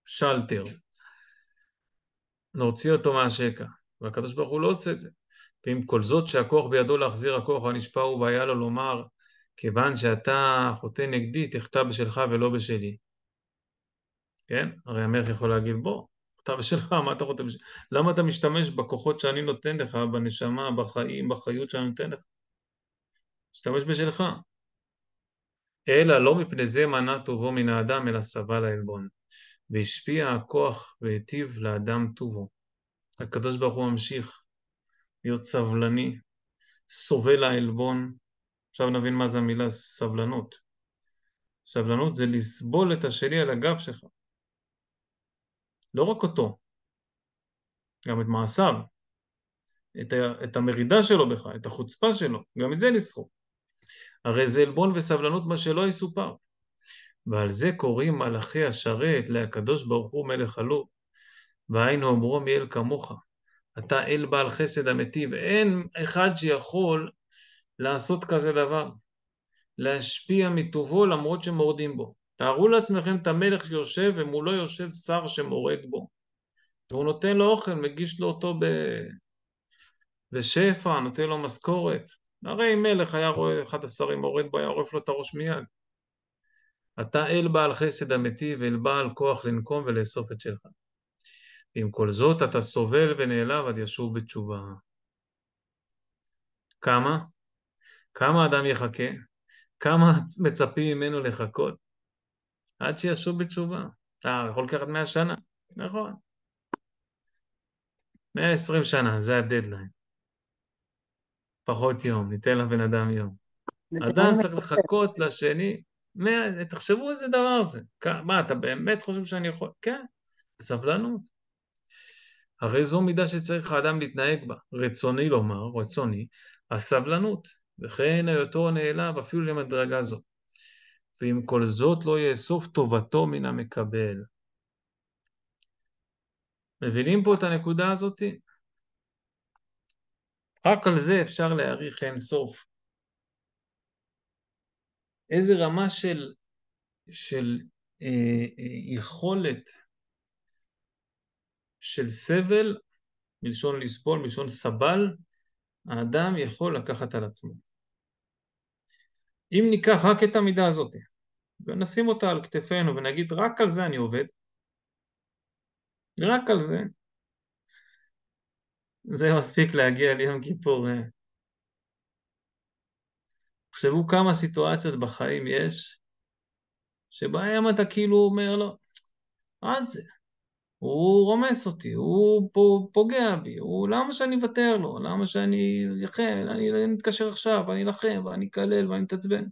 השלטר, להוציא אותו מהשקע, והקדוש ברוך הוא לא עושה את זה. ועם כל זאת שהכוח בידו להחזיר הכוח הנשפע הוא, והיה לו לומר, כיוון שאתה חוטא נגדי, תחטא בשלך ולא בשלי. כן? הרי המלך יכול להגיד, בוא, אתה בשלך, מה אתה חוטא בשלך? למה אתה משתמש בכוחות שאני נותן לך, בנשמה, בחיים, בחיות שאני נותן לך? משתמש בשלך. אלא לא מפני זה מנע טובו מן האדם, אלא סבל העלבון. והשפיע הכוח והיטיב לאדם טובו. הקדוש ברוך הוא ממשיך להיות סבלני, סובל העלבון. עכשיו נבין מה זה המילה סבלנות. סבלנות זה לסבול את השני על הגב שלך. לא רק אותו, גם את מעשיו, את המרידה שלו בך, את החוצפה שלו, גם את זה לסחוב. הרי זה עלבון וסבלנות מה שלא יסופר. ועל זה קוראים מלאכי השרת להקדוש ברוך הוא מלך עלוב. והיינו אומרו מי אל כמוך, אתה אל בעל חסד אמיתי, ואין אחד שיכול לעשות כזה דבר, להשפיע מטובו למרות שמורדים בו. תארו לעצמכם את המלך שיושב ומולו יושב שר שמורד בו, והוא נותן לו אוכל, מגיש לו אותו בשפע, נותן לו משכורת. הרי אם מלך היה רואה אחד השרים מורד בו, היה עורף לו את הראש מיד. אתה אל בעל חסד אמיתי ואל בעל כוח לנקום ולאסוף את שלך. ועם כל זאת אתה סובל ונעלב עד ישוב בתשובה. כמה? כמה אדם יחכה? כמה מצפים ממנו לחכות? עד שישוב בתשובה. יכול לקחת 100 שנה. נכון. 120 שנה, זה הדדליין. פחות יום, ניתן לבן אדם יום. אדם צריך לחכות לשני. תחשבו איזה דבר זה. מה, אתה באמת חושב שאני יכול? כן, סבלנות. הרי זו מידה שצריך האדם להתנהג בה. רצוני לומר, רצוני, הסבלנות. וכן היותו נעלב אפילו למדרגה זו. ועם כל זאת לא יאסוף טובתו מן המקבל. מבינים פה את הנקודה הזאת? רק על זה אפשר להעריך אין סוף. איזה רמה של יכולת של סבל, מלשון לסבול, מלשון סבל, האדם יכול לקחת על עצמו. אם ניקח רק את המידה הזאת, ונשים אותה על כתפינו ונגיד רק על זה אני עובד, רק על זה, זה מספיק להגיע ליום כיפור. תחשבו כמה סיטואציות בחיים יש, שבהם אתה כאילו אומר לו, מה זה? הוא רומס אותי, הוא פוגע בי, למה שאני אוותר לו? למה שאני אלחם? אני מתקשר עכשיו, אני אלחם, ואני אקלל, ואני אתעצבן.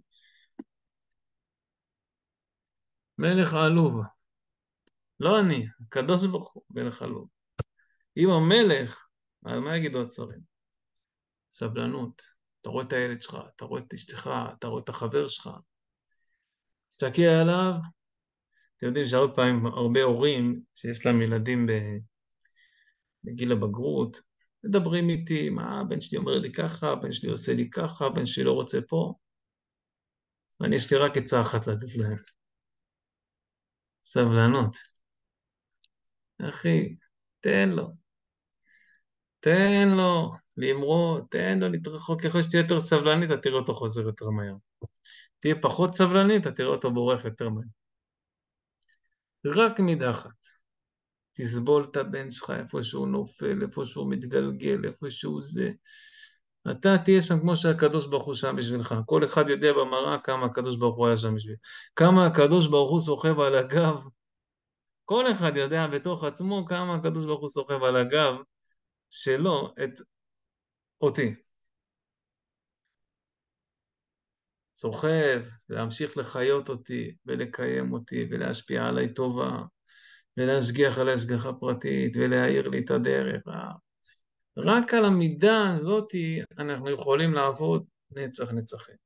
מלך העלוב, לא אני, הקדוש ברוך הוא, מלך העלוב. אם המלך, מה יגידו השרים? סבלנות. אתה רואה את הילד שלך, אתה רואה את אשתך, אתה רואה את החבר שלך. תסתכל עליו. אתם יודעים שהרבה פעמים, הרבה הורים שיש להם ילדים בגיל הבגרות, מדברים איתי, מה, הבן שלי אומר לי ככה, הבן שלי עושה לי ככה, הבן שלי לא רוצה פה. ואני יש לי רק עצה אחת לתת להם. סבלנות. אחי, תן לו. תן לו למרוד, תן לו להתרחוק. ככל שתהיה יותר סבלנית, אתה תראה אותו חוזר יותר מהר. תהיה פחות סבלנית, אתה תראה אותו בורח יותר מהר. רק מידה אחת. תסבול את הבן שלך איפה שהוא נופל, איפה שהוא מתגלגל, איפה שהוא זה. אתה תהיה שם כמו שהקדוש ברוך הוא שם בשבילך. כל אחד יודע במראה כמה הקדוש ברוך הוא היה שם בשביל. כמה הקדוש ברוך הוא סוחב על הגב. כל אחד יודע בתוך עצמו כמה הקדוש ברוך הוא סוחב על הגב שלו את אותי. סוחב, להמשיך לחיות אותי ולקיים אותי ולהשפיע עליי טובה ולהשגיח עליי השגחה פרטית ולהאיר לי את הדרך. רק על המידה הזאת אנחנו יכולים לעבוד נצח נצחים.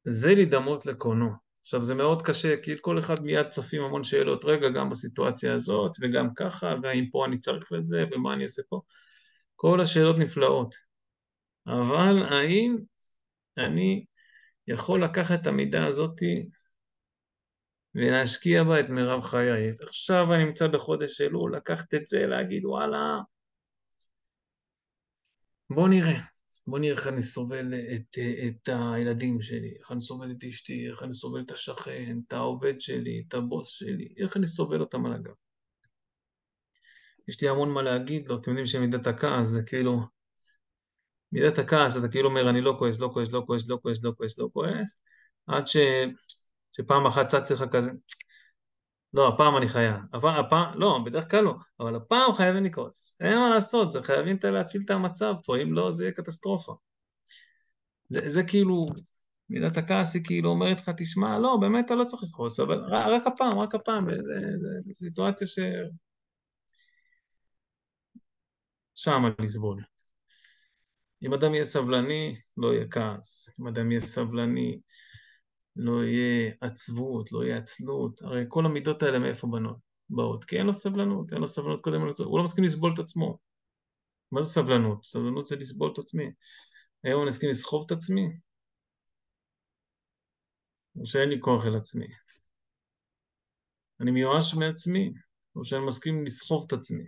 זה להידמות לקונו. עכשיו זה מאוד קשה, כי כל אחד מיד צפים המון שאלות, רגע גם בסיטואציה הזאת וגם ככה, והאם פה אני צריך את זה ומה אני אעשה פה. כל השאלות נפלאות. אבל האם אני יכול לקחת את המידה הזאת ולהשקיע בה את מירב חיי? עכשיו אני נמצא בחודש אלול, לקחת את זה, להגיד וואלה, בוא נראה. בוא נראה איך אני סובל את הילדים שלי, איך אני סובל את אשתי, איך אני סובל את השכן, את העובד שלי, את הבוס שלי, איך אני סובל אותם על הגב. יש לי המון מה להגיד לו, אתם יודעים שמידת הכעס זה כאילו, מידת הכעס אתה כאילו אומר אני לא כועס, לא כועס, לא כועס, לא כועס, לא כועס, לא כועס, עד שפעם אחת צץ לך כזה, לא, הפעם אני חייב, הפעם, לא, בדרך כלל לא, אבל הפעם חייבים לכעוס, אין מה לעשות, זה חייבים להציל את המצב פה, אם לא זה יהיה קטסטרופה. זה כאילו, מידת הכעס היא כאילו אומרת לך, תשמע, לא, באמת אתה לא צריך לכעוס, אבל רק הפעם, זה סיטואציה ששם לסבול. אם אדם יהיה סבלני, לא יהיה כעס. אם אדם יהיה סבלני, לא יהיה עצבות, לא יהיה עצלות. הרי כל המידות האלה מאיפה באות? כי אין לו סבלנות, אין לו סבלנות קודם, הוא לא מסכים לסבול את עצמו. מה זה סבלנות? סבלנות זה לסבול את עצמי. היום אני מסכים לסחוב את עצמי, או שאין לי כוח אל עצמי. אני מיואש מעצמי, או שאני מסכים לסחוב את עצמי.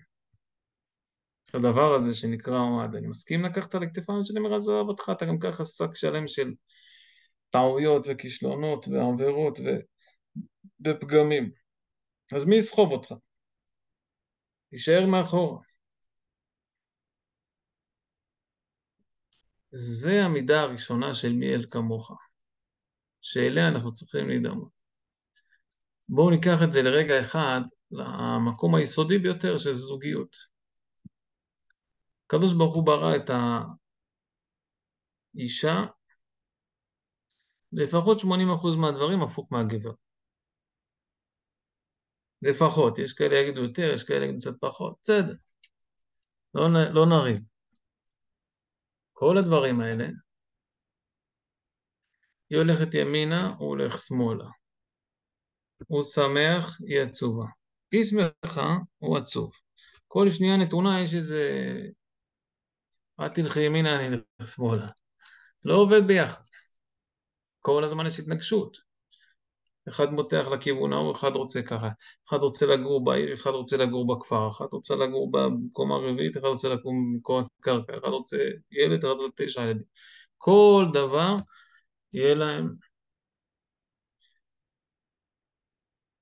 הדבר הזה שנקרא עומד, אני מסכים לקחת על הכתפיים שלי, אומר, עזוב אותך, אתה גם ככה שק שלם של טעויות וכישלונות ועבירות ופגמים. אז מי יסחוב אותך? תישאר מאחורה. זה המידה הראשונה של מי אל כמוך, שאליה אנחנו צריכים להידמות. בואו ניקח את זה לרגע אחד, למקום היסודי ביותר של זוגיות. הקדוש ברוך הוא ברא את האישה, לפחות 80% מהדברים הפוך מהגבר. לפחות, יש כאלה יגידו יותר, יש כאלה יגידו קצת פחות, בסדר. לא נריב. כל הדברים האלה, היא הולכת ימינה, הוא הולך שמאלה. הוא שמח, היא עצובה. היא שמחה, הוא עצוב. כל שנייה נתונה יש איזה, את תלכי ימינה, אני אלך שמאלה. לא עובד ביחד. כל הזמן יש התנגשות. אחד מותח לכיוון ההוא, אחד רוצה ככה. אחד רוצה לגור בעיר, אחד רוצה לגור בכפר, אחד רוצה לגור בקומה רביעית, אחד רוצה לגור במקום קרקע, אחד רוצה ילד, אחד רוצה 9 ילדים. כל דבר יהיה להם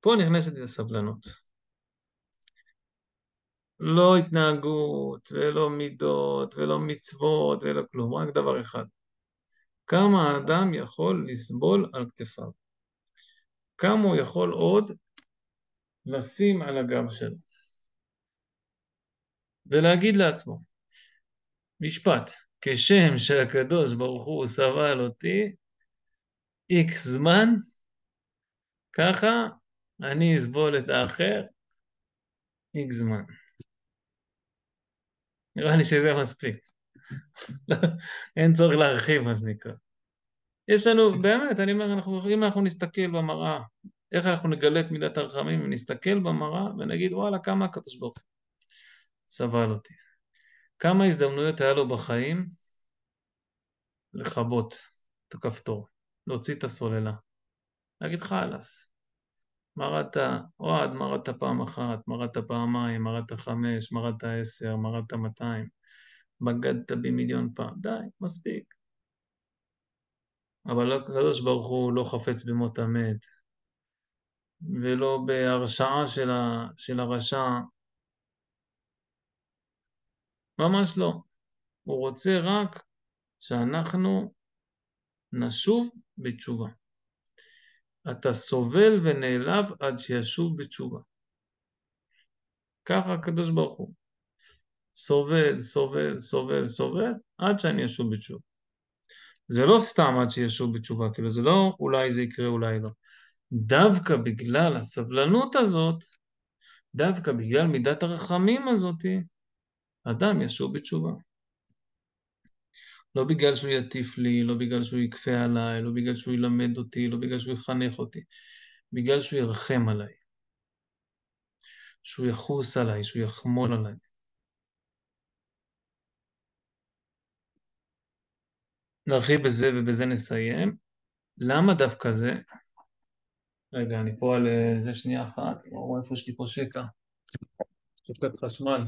פה נכנסת הסבלנות. לא התנהגות, ולא מידות, ולא מצוות, ולא כלום, רק דבר אחד. כמה האדם יכול לסבול על כתפיו? כמה הוא יכול עוד לשים על הגב שלו? ולהגיד לעצמו, משפט, כשם שהקדוש ברוך הוא סבל אותי, איקס זמן, ככה אני אסבול את האחר, איקס זמן. נראה לי שזה מספיק. אין צורך להרחיב, מה שנקרא. יש לנו, באמת, אני אומר, אם אנחנו נסתכל במראה, איך אנחנו נגלה את מידת הרחמים, ונסתכל במראה ונגיד, וואלה, כמה הקדוש ברוך הוא סבל אותי. כמה הזדמנויות היה לו בחיים לכבות את הכפתור, להוציא את הסוללה. להגיד חלאס, מרדת, אוהד, מרדת פעם אחת, מרדת פעמיים, מרדת 5, מרדת 10, מרדת 200, בגדת בי מיליון פעם, די, מספיק. אבל הקדוש ברוך הוא לא חפץ במות המת, ולא בהרשעה של הרשע, ממש לא. הוא רוצה רק שאנחנו נשוב בתשובה. אתה סובל ונעלב עד שישוב בתשובה. ככה הקדוש ברוך הוא. סובל, סובל, סובל, סובל, עד שאני אשוב בתשובה. זה לא סתם עד שישוב בתשובה, כאילו זה לא אולי זה יקרה, אולי לא. דווקא בגלל הסבלנות הזאת, דווקא בגלל מידת הרחמים הזאת, אדם ישוב בתשובה. לא בגלל שהוא יטיף לי, לא בגלל שהוא יקפה עליי, לא בגלל שהוא ילמד אותי, לא בגלל שהוא יחנך אותי, בגלל שהוא ירחם עליי, שהוא יחוס עליי, שהוא יחמול עליי. נרחיב בזה ובזה נסיים. למה דווקא זה? רגע, אני פה על זה שנייה אחת. או איפה יש לי פה שקע? שקעת חשמל.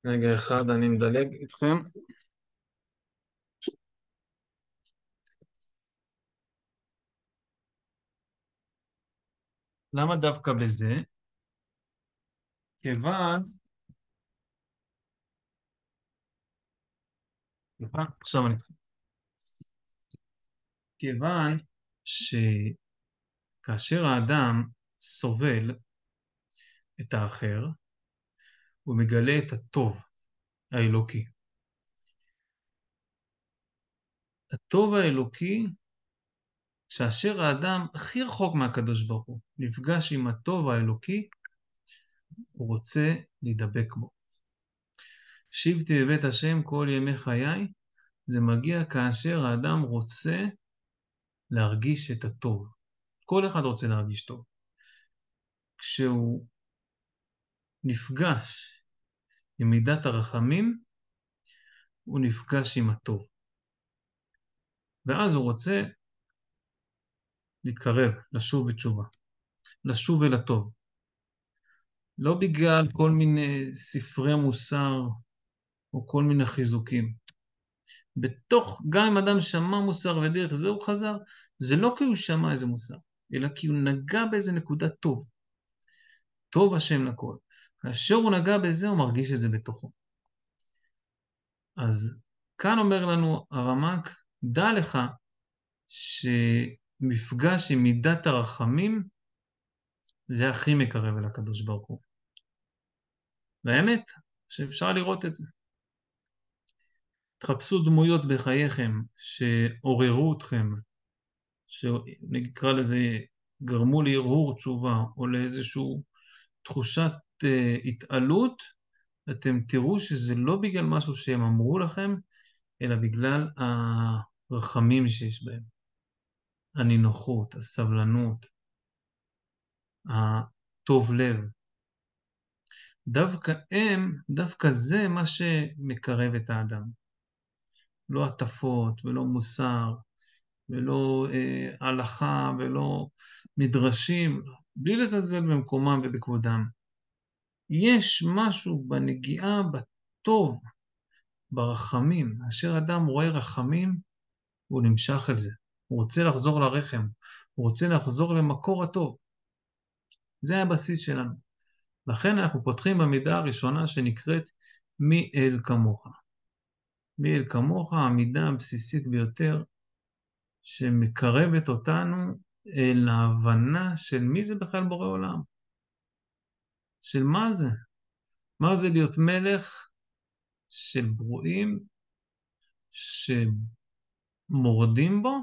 רגע אחד, אני מדלג איתכם. למה דווקא בזה? כיוון... עכשיו אני... כיוון שכאשר האדם סובל את האחר, הוא מגלה את הטוב האלוקי. הטוב האלוקי, כאשר האדם הכי רחוק מהקדוש ברוך הוא, נפגש עם הטוב האלוקי, הוא רוצה להידבק בו. שבתי בבית השם כל ימי חיי, זה מגיע כאשר האדם רוצה להרגיש את הטוב. כל אחד רוצה להרגיש טוב. כשהוא נפגש עם מידת הרחמים, הוא נפגש עם הטוב. ואז הוא רוצה להתקרב, לשוב בתשובה, לשוב אל הטוב. לא בגלל כל מיני ספרי מוסר או כל מיני חיזוקים. גם אם אדם שמע מוסר ודרך זה הוא חזר, זה לא כי הוא שמע איזה מוסר, אלא כי הוא נגע באיזה נקודה טוב. טוב השם לכל. כאשר הוא נגע בזה, הוא מרגיש את זה בתוכו. אז כאן אומר לנו הרמ"ק, דע לך שמפגש עם מידת הרחמים, זה הכי מקרב אל הקדוש ברוך הוא. והאמת, שאפשר לראות את זה. תחפשו דמויות בחייכם שעוררו אתכם, שנקרא לזה, גרמו להרהור תשובה, או לאיזושהי תחושת התעלות, אתם תראו שזה לא בגלל משהו שהם אמרו לכם, אלא בגלל הרחמים שיש בהם. הנינוחות, הסבלנות, הטוב לב. דווקא זה מה שמקרב את האדם. לא הטפות ולא מוסר, ולא הלכה ולא מדרשים, בלי לזלזל במקומם ובכבודם. יש משהו בנגיעה בטוב, ברחמים. אשר אדם רואה רחמים, הוא נמשך אל זה. הוא רוצה לחזור לרחם. הוא רוצה לחזור למקור הטוב. זה הבסיס שלנו. לכן אנחנו פותחים במידה הראשונה שנקראת מי אל כמוך. מי אל כמוך, המידה הבסיסית ביותר שמקרבת אותנו אל ההבנה של מי זה בכלל בורא עולם. של מה זה? מה זה להיות מלך של ברואים שמורדים בו,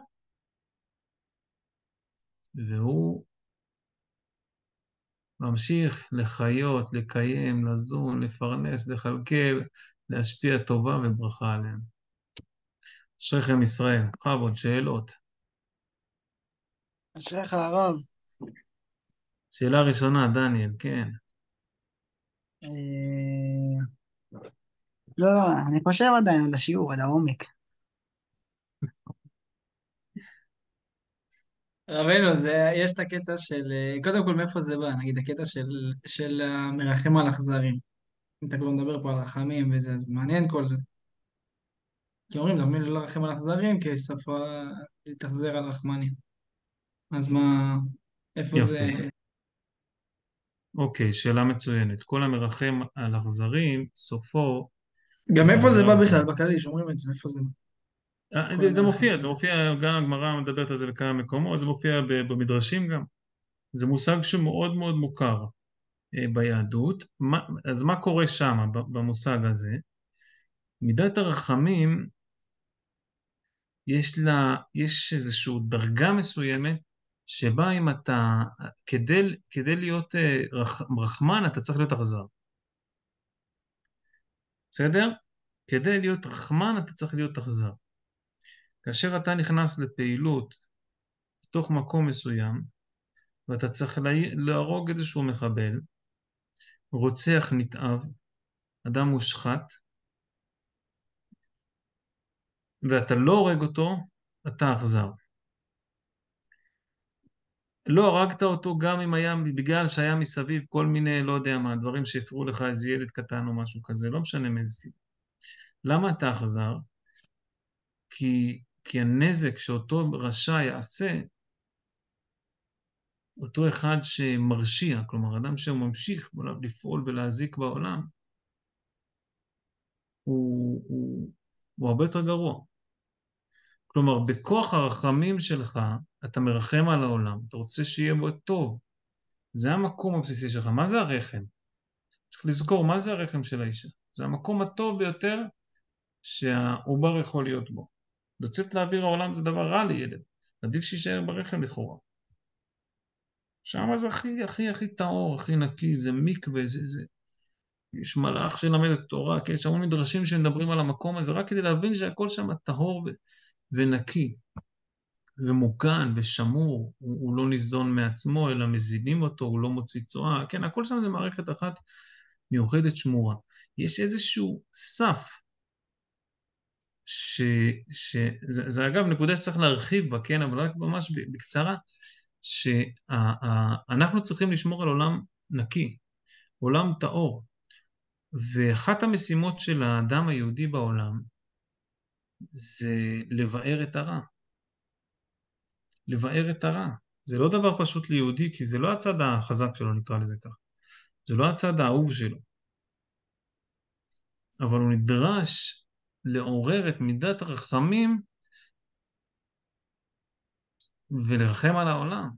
והוא ממשיך לחיות, לקיים, לזון, לפרנס, לכלכל, להשפיע טובה וברכה עליהם. אשריכם ישראל. בכבוד, שאלות. אשריך הרב. שאלה ראשונה, דניאל, כן. אה, לא, אני חושב עדיין על השיעור, על העומק. רבנו, יש את הקטע של, קודם כל מאיפה זה בא, נגיד הקטע של המרחם על אכזרים. אם אתה כבר מדבר פה על רחמים וזה, אז מעניין כל זה. כי אומרים, תמיד לא לרחם על אכזרים, כי שפה להתאכזר על רחמנים. אז מה, איפה יפה. זה? אוקיי, שאלה מצוינת. כל המרחם על אכזרים, סופו גם איפה זה לחזרה בא לטוב. בכלל, בכללי, שאומרים את זה, מאיפה זה בא? כל המרחם. זה מופיע, גם הגמרא מדברת על זה בכמה מקומות, זה מופיע במדרשים גם. זה מושג שמאוד מאוד מוכר ביהדות. אז מה קורה שם במושג הזה? מידת הרחמים, יש איזושהי דרגה מסוימת שבה אם אתה, כדי להיות רחמן, אתה צריך להיות אכזר. בסדר? כדי להיות רחמן, אתה צריך להיות אכזר. כאשר אתה נכנס לפעילות בתוך מקום מסוים, ואתה צריך להרוג איזשהו מחבל, רוצח נתעב, אדם מושחת, ואתה לא הורג אותו, אתה אכזר. לא הרגת אותו גם אם היה, בגלל שהיה מסביב כל מיני, לא יודע מה, דברים שהפרו לך איזה ילד קטן או משהו כזה, לא משנה מאיזה סיבה. למה אתה אכזר? כי הנזק שאותו רשע יעשה, אותו אחד שמרשיע, כלומר אדם שממשיך לפעול ולהזיק בעולם, הוא הרבה יותר גרוע. כלומר, בכוח הרחמים שלך, אתה מרחם על העולם, אתה רוצה שיהיה בו טוב. זה המקום הבסיסי שלך. מה זה הרחם? צריך לזכור, מה זה הרחם של האישה? זה המקום הטוב ביותר שהעובר יכול להיות בו. לצאת לאוויר העולם זה דבר רע לילד. עדיף שישאר ברחם לכאורה. שם זה הכי הכי הכי טהור, הכי נקי, זה מקווה, יש מלאך שלמד את התורה, כן? יש המון מדרשים שמדברים על המקום הזה, רק כדי להבין שהכל שם טהור ונקי, ומוגן ושמור, הוא לא ניזון מעצמו, אלא מזינים אותו, הוא לא מוציא צואה, כן? הכל שם זה מערכת אחת מיוחדת שמורה. יש איזשהו סף, זה אגב נקודה שצריך להרחיב בה, כן? אבל רק ממש בקצרה, שאנחנו צריכים לשמור על עולם נקי, עולם טהור. ואחת המשימות של האדם היהודי בעולם זה לבאר את הרע. לבאר את הרע. זה לא דבר פשוט ליהודי, כי זה לא הצד החזק שלו, נקרא לזה כך. זה לא הצד האהוב שלו. אבל הוא נדרש לעורר את מידת הרחמים ולרחם על העולם.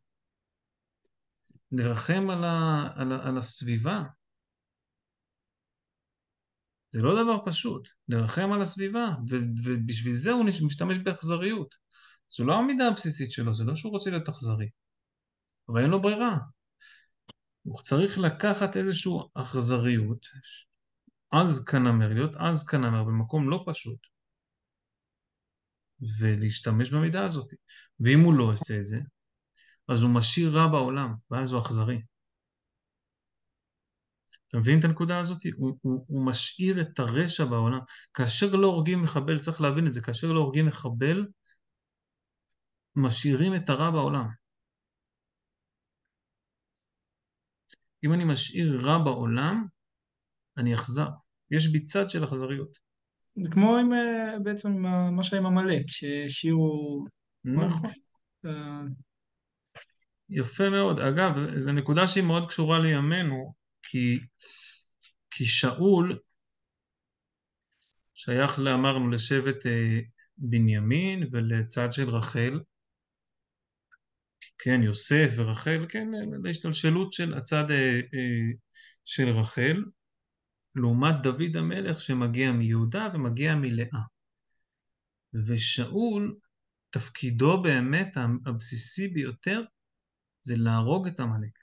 לרחם על הסביבה. זה לא דבר פשוט, לרחם על הסביבה, ובשביל זה הוא משתמש באכזריות. זו לא המידה הבסיסית שלו, זה לא שהוא רוצה להיות אכזרי, אבל אין לו ברירה. הוא צריך לקחת איזושהי אכזריות, אז כנמר, להיות אז כנמר במקום לא פשוט, ולהשתמש במידה הזאת. ואם הוא לא עושה את זה, אז הוא משאיר רע בעולם, ואז הוא אכזרי. אתה מבין את הנקודה הזאת? הוא משאיר את הרשע בעולם. כאשר לא הורגים מחבל, צריך להבין את זה, כאשר לא הורגים מחבל, משאירים את הרע בעולם. אם אני משאיר רע בעולם, אני אכזר. יש בי צד של אכזריות. זה כמו עם, בעצם עם מה שהיה עם עמלק, שהשאירו... נכון. יפה מאוד. אגב, זו נקודה שהיא מאוד קשורה לימינו, כי שאול שייך, אמרנו, לשבט בנימין ולצד של רחל, כן, יוסף ורחל, כן, להשתלשלות של הצד של רחל, לעומת דוד המלך שמגיע מיהודה ומגיע מלאה. ושאול, תפקידו באמת הבסיסי ביותר זה להרוג את עמלק.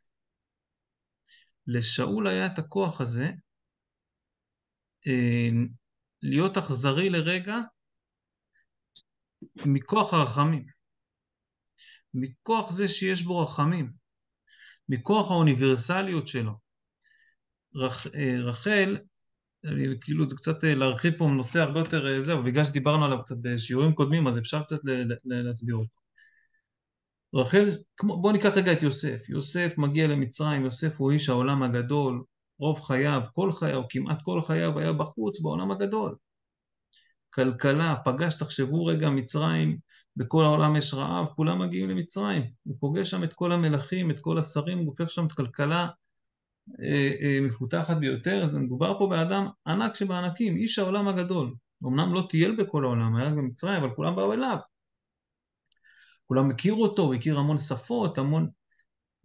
לשאול היה את הכוח הזה להיות אכזרי לרגע מכוח הרחמים, מכוח זה שיש בו רחמים, מכוח האוניברסליות שלו. רחל, כאילו זה קצת להרחיב פה נושא הרבה יותר זהו, בגלל שדיברנו עליו קצת בשיעורים קודמים, אז אפשר קצת להסביר אותו. רחל, בוא ניקח רגע את יוסף. יוסף מגיע למצרים, יוסף הוא איש העולם הגדול, רוב חייו, כל חייו, כמעט כל חייו היה בחוץ בעולם הגדול. כלכלה, פגש, תחשבו רגע, מצרים, בכל העולם יש רעב, כולם מגיעים למצרים, הוא פוגש שם את כל המלכים, את כל השרים, הוא הופך שם את כלכלה מפותחת ביותר. אז מדובר פה באדם ענק שבענקים, איש העולם הגדול. אמנם לא טייל בכל העולם, היה במצרים, אבל כולם באו אליו. כולם הכירו אותו, הוא הכיר המון שפות, המון...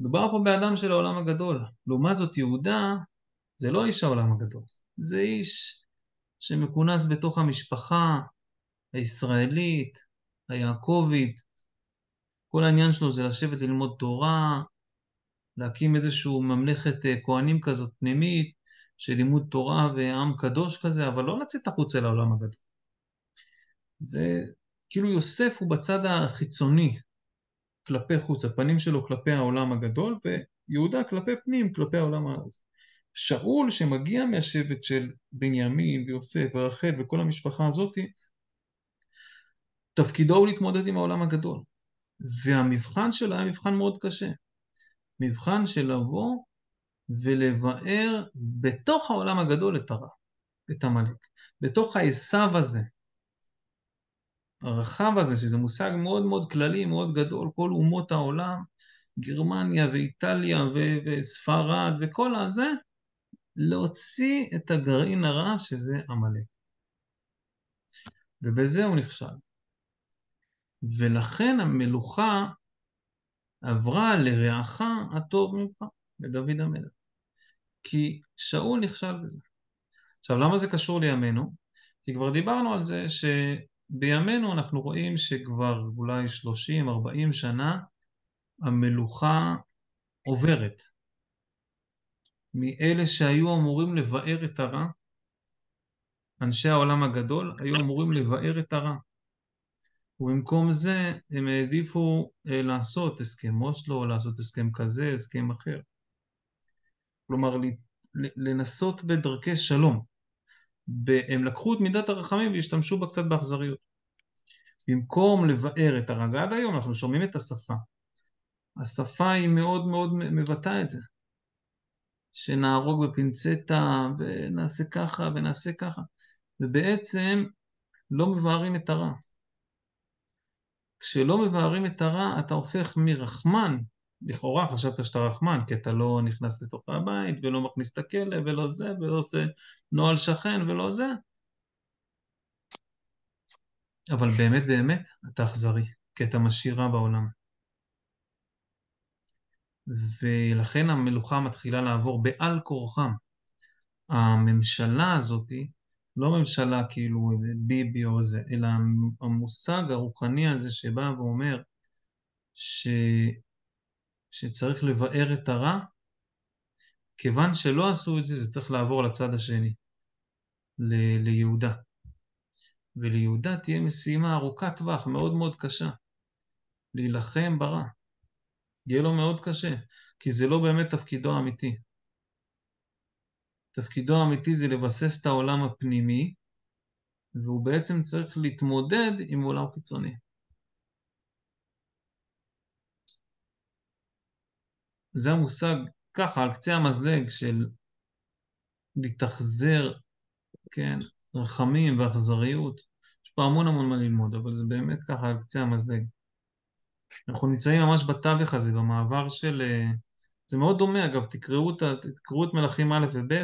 מדובר פה באדם של העולם הגדול. לעומת זאת, יהודה זה לא איש העולם הגדול. זה איש שמכונס בתוך המשפחה הישראלית, היעקבית. כל העניין שלו זה לשבת ללמוד תורה, להקים איזשהו ממלכת כהנים כזאת פנימית, של לימוד תורה ועם קדוש כזה, אבל לא לצאת החוצה לעולם הגדול. זה כאילו יוסף הוא בצד החיצוני, כלפי חוץ, הפנים שלו כלפי העולם הגדול, ויהודה כלפי פנים, כלפי העולם הזה. שאול שמגיע מהשבט של בנימין ויוסף ורחל וכל המשפחה הזאת, תפקידו הוא להתמודד עם העולם הגדול. והמבחן שלה היה מבחן מאוד קשה. מבחן של לבוא ולבאר בתוך העולם הגדול את הרע, את עמלק. בתוך העשיו הזה, הרחב הזה, שזה מושג מאוד מאוד כללי, מאוד גדול, כל אומות העולם, גרמניה ואיטליה וספרד וכל הזה, להוציא את הגרעין הרע שזה עמלק. ובזה הוא נכשל. ולכן המלוכה עברה לרעך הטוב ממך, לדוד המלך. כי שאול נכשל בזה. עכשיו, למה זה קשור לימינו? כי כבר דיברנו על זה שבימינו אנחנו רואים שכבר אולי 30-40 שנה המלוכה עוברת. מאלה שהיו אמורים לבאר את הרע, אנשי העולם הגדול היו אמורים לבאר את הרע. ובמקום זה הם העדיפו לעשות הסכם אוסלו, לעשות הסכם כזה, הסכם אחר. כלומר, לנסות בדרכי שלום. הם לקחו את מידת הרחמים והשתמשו בה קצת באכזריות. במקום לבאר את הרע, זה עד היום, אנחנו שומעים את השפה. השפה היא מאוד מאוד מבטאה את זה. שנהרוג בפינצטה ונעשה ככה ונעשה ככה. ובעצם לא מבארים את הרע. כשלא מבארים את הרע, אתה הופך מרחמן, לכאורה חשבת שאתה רחמן, כי אתה לא נכנס לתוך הבית, ולא מכניס את הכלב, ולא זה, ולא עושה נועל שכן, ולא זה. אבל באמת באמת אתה אכזרי, כי אתה משאיר רע בעולם. ולכן המלוכה מתחילה לעבור בעל כורחם. הממשלה הזאת, לא ממשלה כאילו ביבי או זה, אלא המושג הרוחני הזה שבא ואומר שצריך לבאר את הרע, כיוון שלא עשו את זה, זה צריך לעבור לצד השני, ליהודה. וליהודה תהיה משימה ארוכת טווח, מאוד מאוד קשה, להילחם ברע. יהיה לו מאוד קשה, כי זה לא באמת תפקידו האמיתי. תפקידו האמיתי זה לבסס את העולם הפנימי, והוא בעצם צריך להתמודד עם עולם חיצוני. זה המושג ככה, על קצה המזלג של להתאכזר, כן, רחמים ואכזריות. יש פה המון המון מה ללמוד, אבל זה באמת ככה על קצה המזלג. אנחנו נמצאים ממש בתווך הזה, במעבר של... זה מאוד דומה, אגב, תקראו את מלכים א' וב',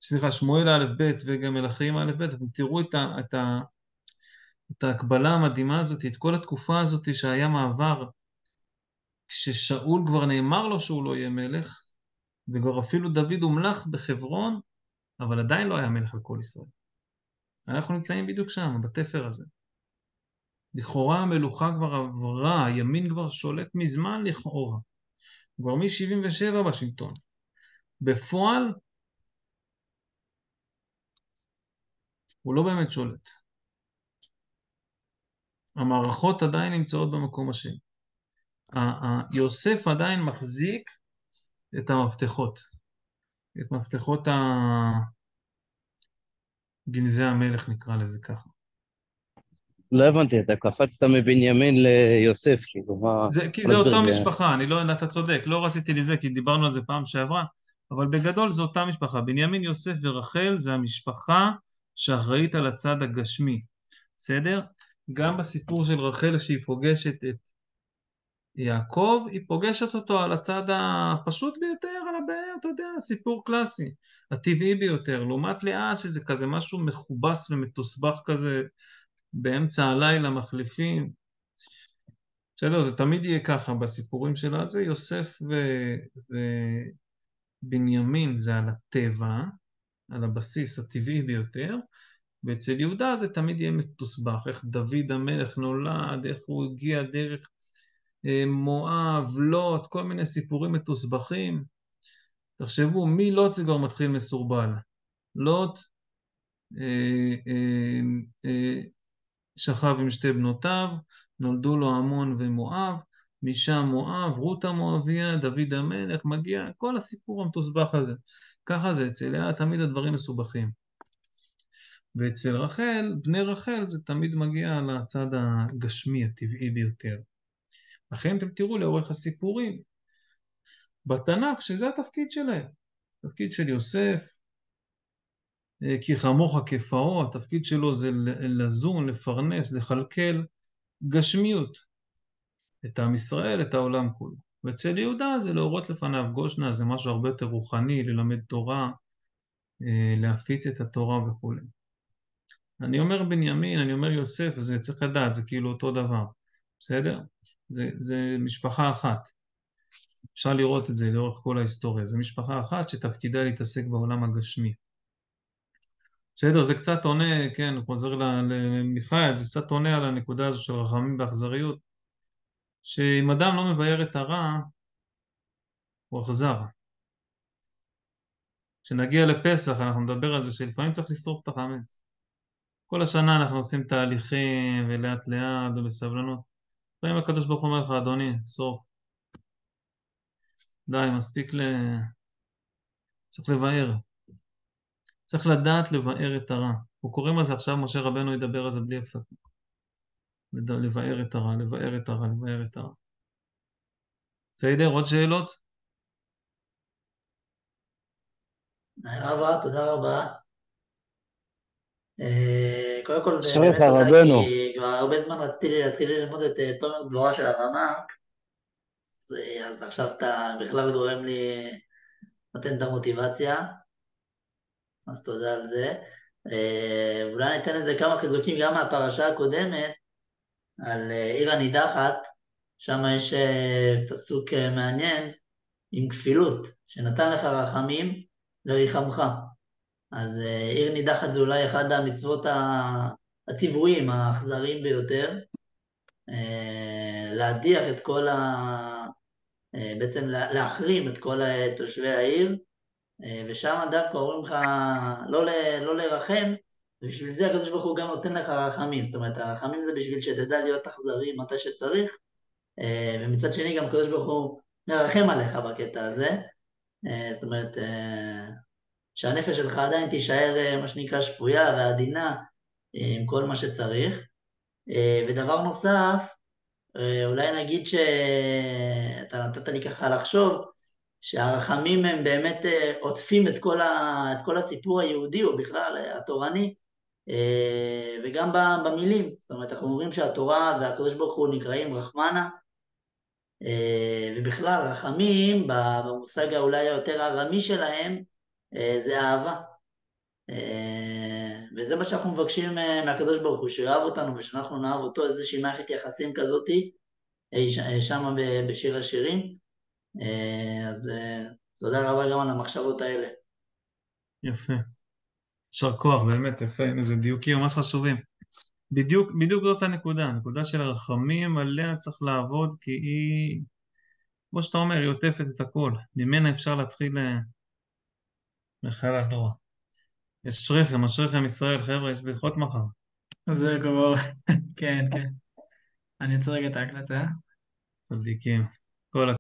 סליחה, שמואל א' ב' וגם מלכים א' ב', אתם תראו את ההקבלה המדהימה הזאת, את כל התקופה הזאת שהיה מעבר, כששאול כבר נאמר לו שהוא לא יהיה מלך, וכבר אפילו דוד הומלך בחברון, אבל עדיין לא היה מלך על כל ישראל. אנחנו נמצאים בדיוק שם, בתפר הזה. לכאורה המלוכה כבר עברה, הימין כבר שולט מזמן לכאורה. כבר מ-77 בשלטון. בפועל, הוא לא באמת שולט. המערכות עדיין נמצאות במקום השני. יוסף עדיין מחזיק את המפתחות. את מפתחות גנזי המלך, נקרא לזה ככה. לא הבנתי, אתה קפצת מבנימין ליוסף, כאילו, מה... כי זה אותו משפחה, אני לא, אתה צודק, לא רציתי לזה כי דיברנו על זה פעם שעברה, אבל בגדול זה אותה משפחה. בנימין, יוסף ורחל זה המשפחה שאחראית על הצד הגשמי, בסדר? גם בסיפור של רחל שהיא פוגשת את יעקב, היא פוגשת אותו על הצד הפשוט ביותר, על הבאר, אתה יודע, סיפור קלאסי, הטבעי ביותר, לעומת לאה שזה כזה משהו מכובס ומתוסבך כזה, באמצע הלילה מחליפים. בסדר, זה תמיד יהיה ככה בסיפורים שלה, זה יוסף ובנימין זה על הטבע, על הבסיס הטבעי ביותר, ואצל יהודה זה תמיד יהיה מתוסבך, איך דוד המלך נולד, איך הוא הגיע דרך מואב, לוט, כל מיני סיפורים מתוסבכים. תחשבו, מלוט זה כבר מתחיל מסורבל. לוט שכב עם שתי בנותיו, נולדו לו עמון ומואב, משם מואב, רות המואביה, דוד המלך, מגיע, כל הסיפור המתוסבך הזה. ככה זה, אצל לאה תמיד הדברים מסובכים. ואצל רחל, בני רחל, זה תמיד מגיע לצד הגשמי, הטבעי ביותר. לכן אתם תראו לאורך הסיפורים, בתנ"ך, שזה התפקיד שלהם. התפקיד של יוסף, כי חמוך כפאו, התפקיד שלו זה לזון, לפרנס, לכלכל גשמיות. את עם ישראל, את העולם כולו. ואצל יהודה זה להורות לפניו גושנה, זה משהו הרבה יותר רוחני, ללמד תורה, להפיץ את התורה וכו'. אני אומר בנימין, אני אומר יוסף, זה צריך לדעת, זה כאילו אותו דבר. בסדר? זה משפחה אחת. אפשר לראות את זה לאורך כל ההיסטוריה. זה משפחה אחת שתפקידה להתעסק בעולם הגשמי. בסדר, זה קצת עונה, כן, הוא חוזר למיכאל, זה קצת עונה על הנקודה הזו של רחמים באכזריות, שאם אדם לא מבאר את הרע, הוא אכזר. כשנגיע לפסח, אנחנו נדבר על זה שלפעמים צריך לשרוף את החמץ. כל השנה אנחנו עושים תהליכים ולאט לאט ובסבלנות. לפעמים הקדוש ברוך הוא אומר לך, אדוני, שרוף. די, מספיק צריך לבאר. צריך לדעת לבאר את הרע. הוא קוראים על זה עכשיו, משה רבנו ידבר על זה בלי הפסקה. לבאר את הרע, לבאר את הרע, לבאר את הרע. בסדר, עוד שאלות? רבה, תודה רבה. קודם כל, אשריך באמת תודה, רבנו. כי כבר הרבה זמן רציתי להתחיל ללמוד את תומר דבורה של הרמ"ק, אז עכשיו אתה בכלל גורם לי, נותן את המוטיבציה, אז תודה על זה. אולי ניתן לזה כמה חיזוקים גם מהפרשה הקודמת, על עיר הנידחת, שם יש פסוק מעניין, עם כפילות, שנתן לך רחמים וריחמך. אז עיר נידחת זה אולי אחד המצוות הציבוריים האכזריים ביותר, להדיח את כל בעצם להחרים את כל תושבי העיר, ושם דווקא אומרים לך לא לרחם, ובשביל זה הקדוש ברוך הוא גם נותן לך רחמים, זאת אומרת הרחמים זה בשביל שתדע להיות אכזרי מתי שצריך, ומצד שני גם הקדוש ברוך הוא מרחם עליך בקטע הזה, זאת אומרת שהנפש שלך עדיין תישאר מה שנקרא שפויה ועדינה עם כל מה שצריך. ודבר נוסף, אולי נגיד שאתה נתת לי ככה לחשוב שהרחמים הם באמת עוטפים את כל הסיפור היהודי או בכלל התורני, וגם במילים, זאת אומרת, אנחנו אומרים שהתורה והקדוש ברוך הוא נקראים רחמנה, ובכלל, רחמים, במושג אולי היותר ארמי שלהם, זה אהבה. וזה מה שאנחנו מבקשים מהקדוש ברוך הוא, שהוא יאהב אותנו ושאנחנו נאהב אותו, איזושהי מערכת יחסים כזאתי, שם בשיר השירים. אז תודה רבה גם על המחשבות האלה. יפה. יישר כוח, באמת יפה, איזה דיוקים ממש חשובים. בדיוק זאת הנקודה, הנקודה של הרחמים עליה צריך לעבוד, כי היא, כמו שאתה אומר, היא עוטפת את הכל. ממנה אפשר להתחיל לחייל הנורא. אשריכם ישראל, חבר'ה, יש סליחות מחר. זה כבר, כן, כן. אני אעצור רגע את ההקלטה. צדיקים. כל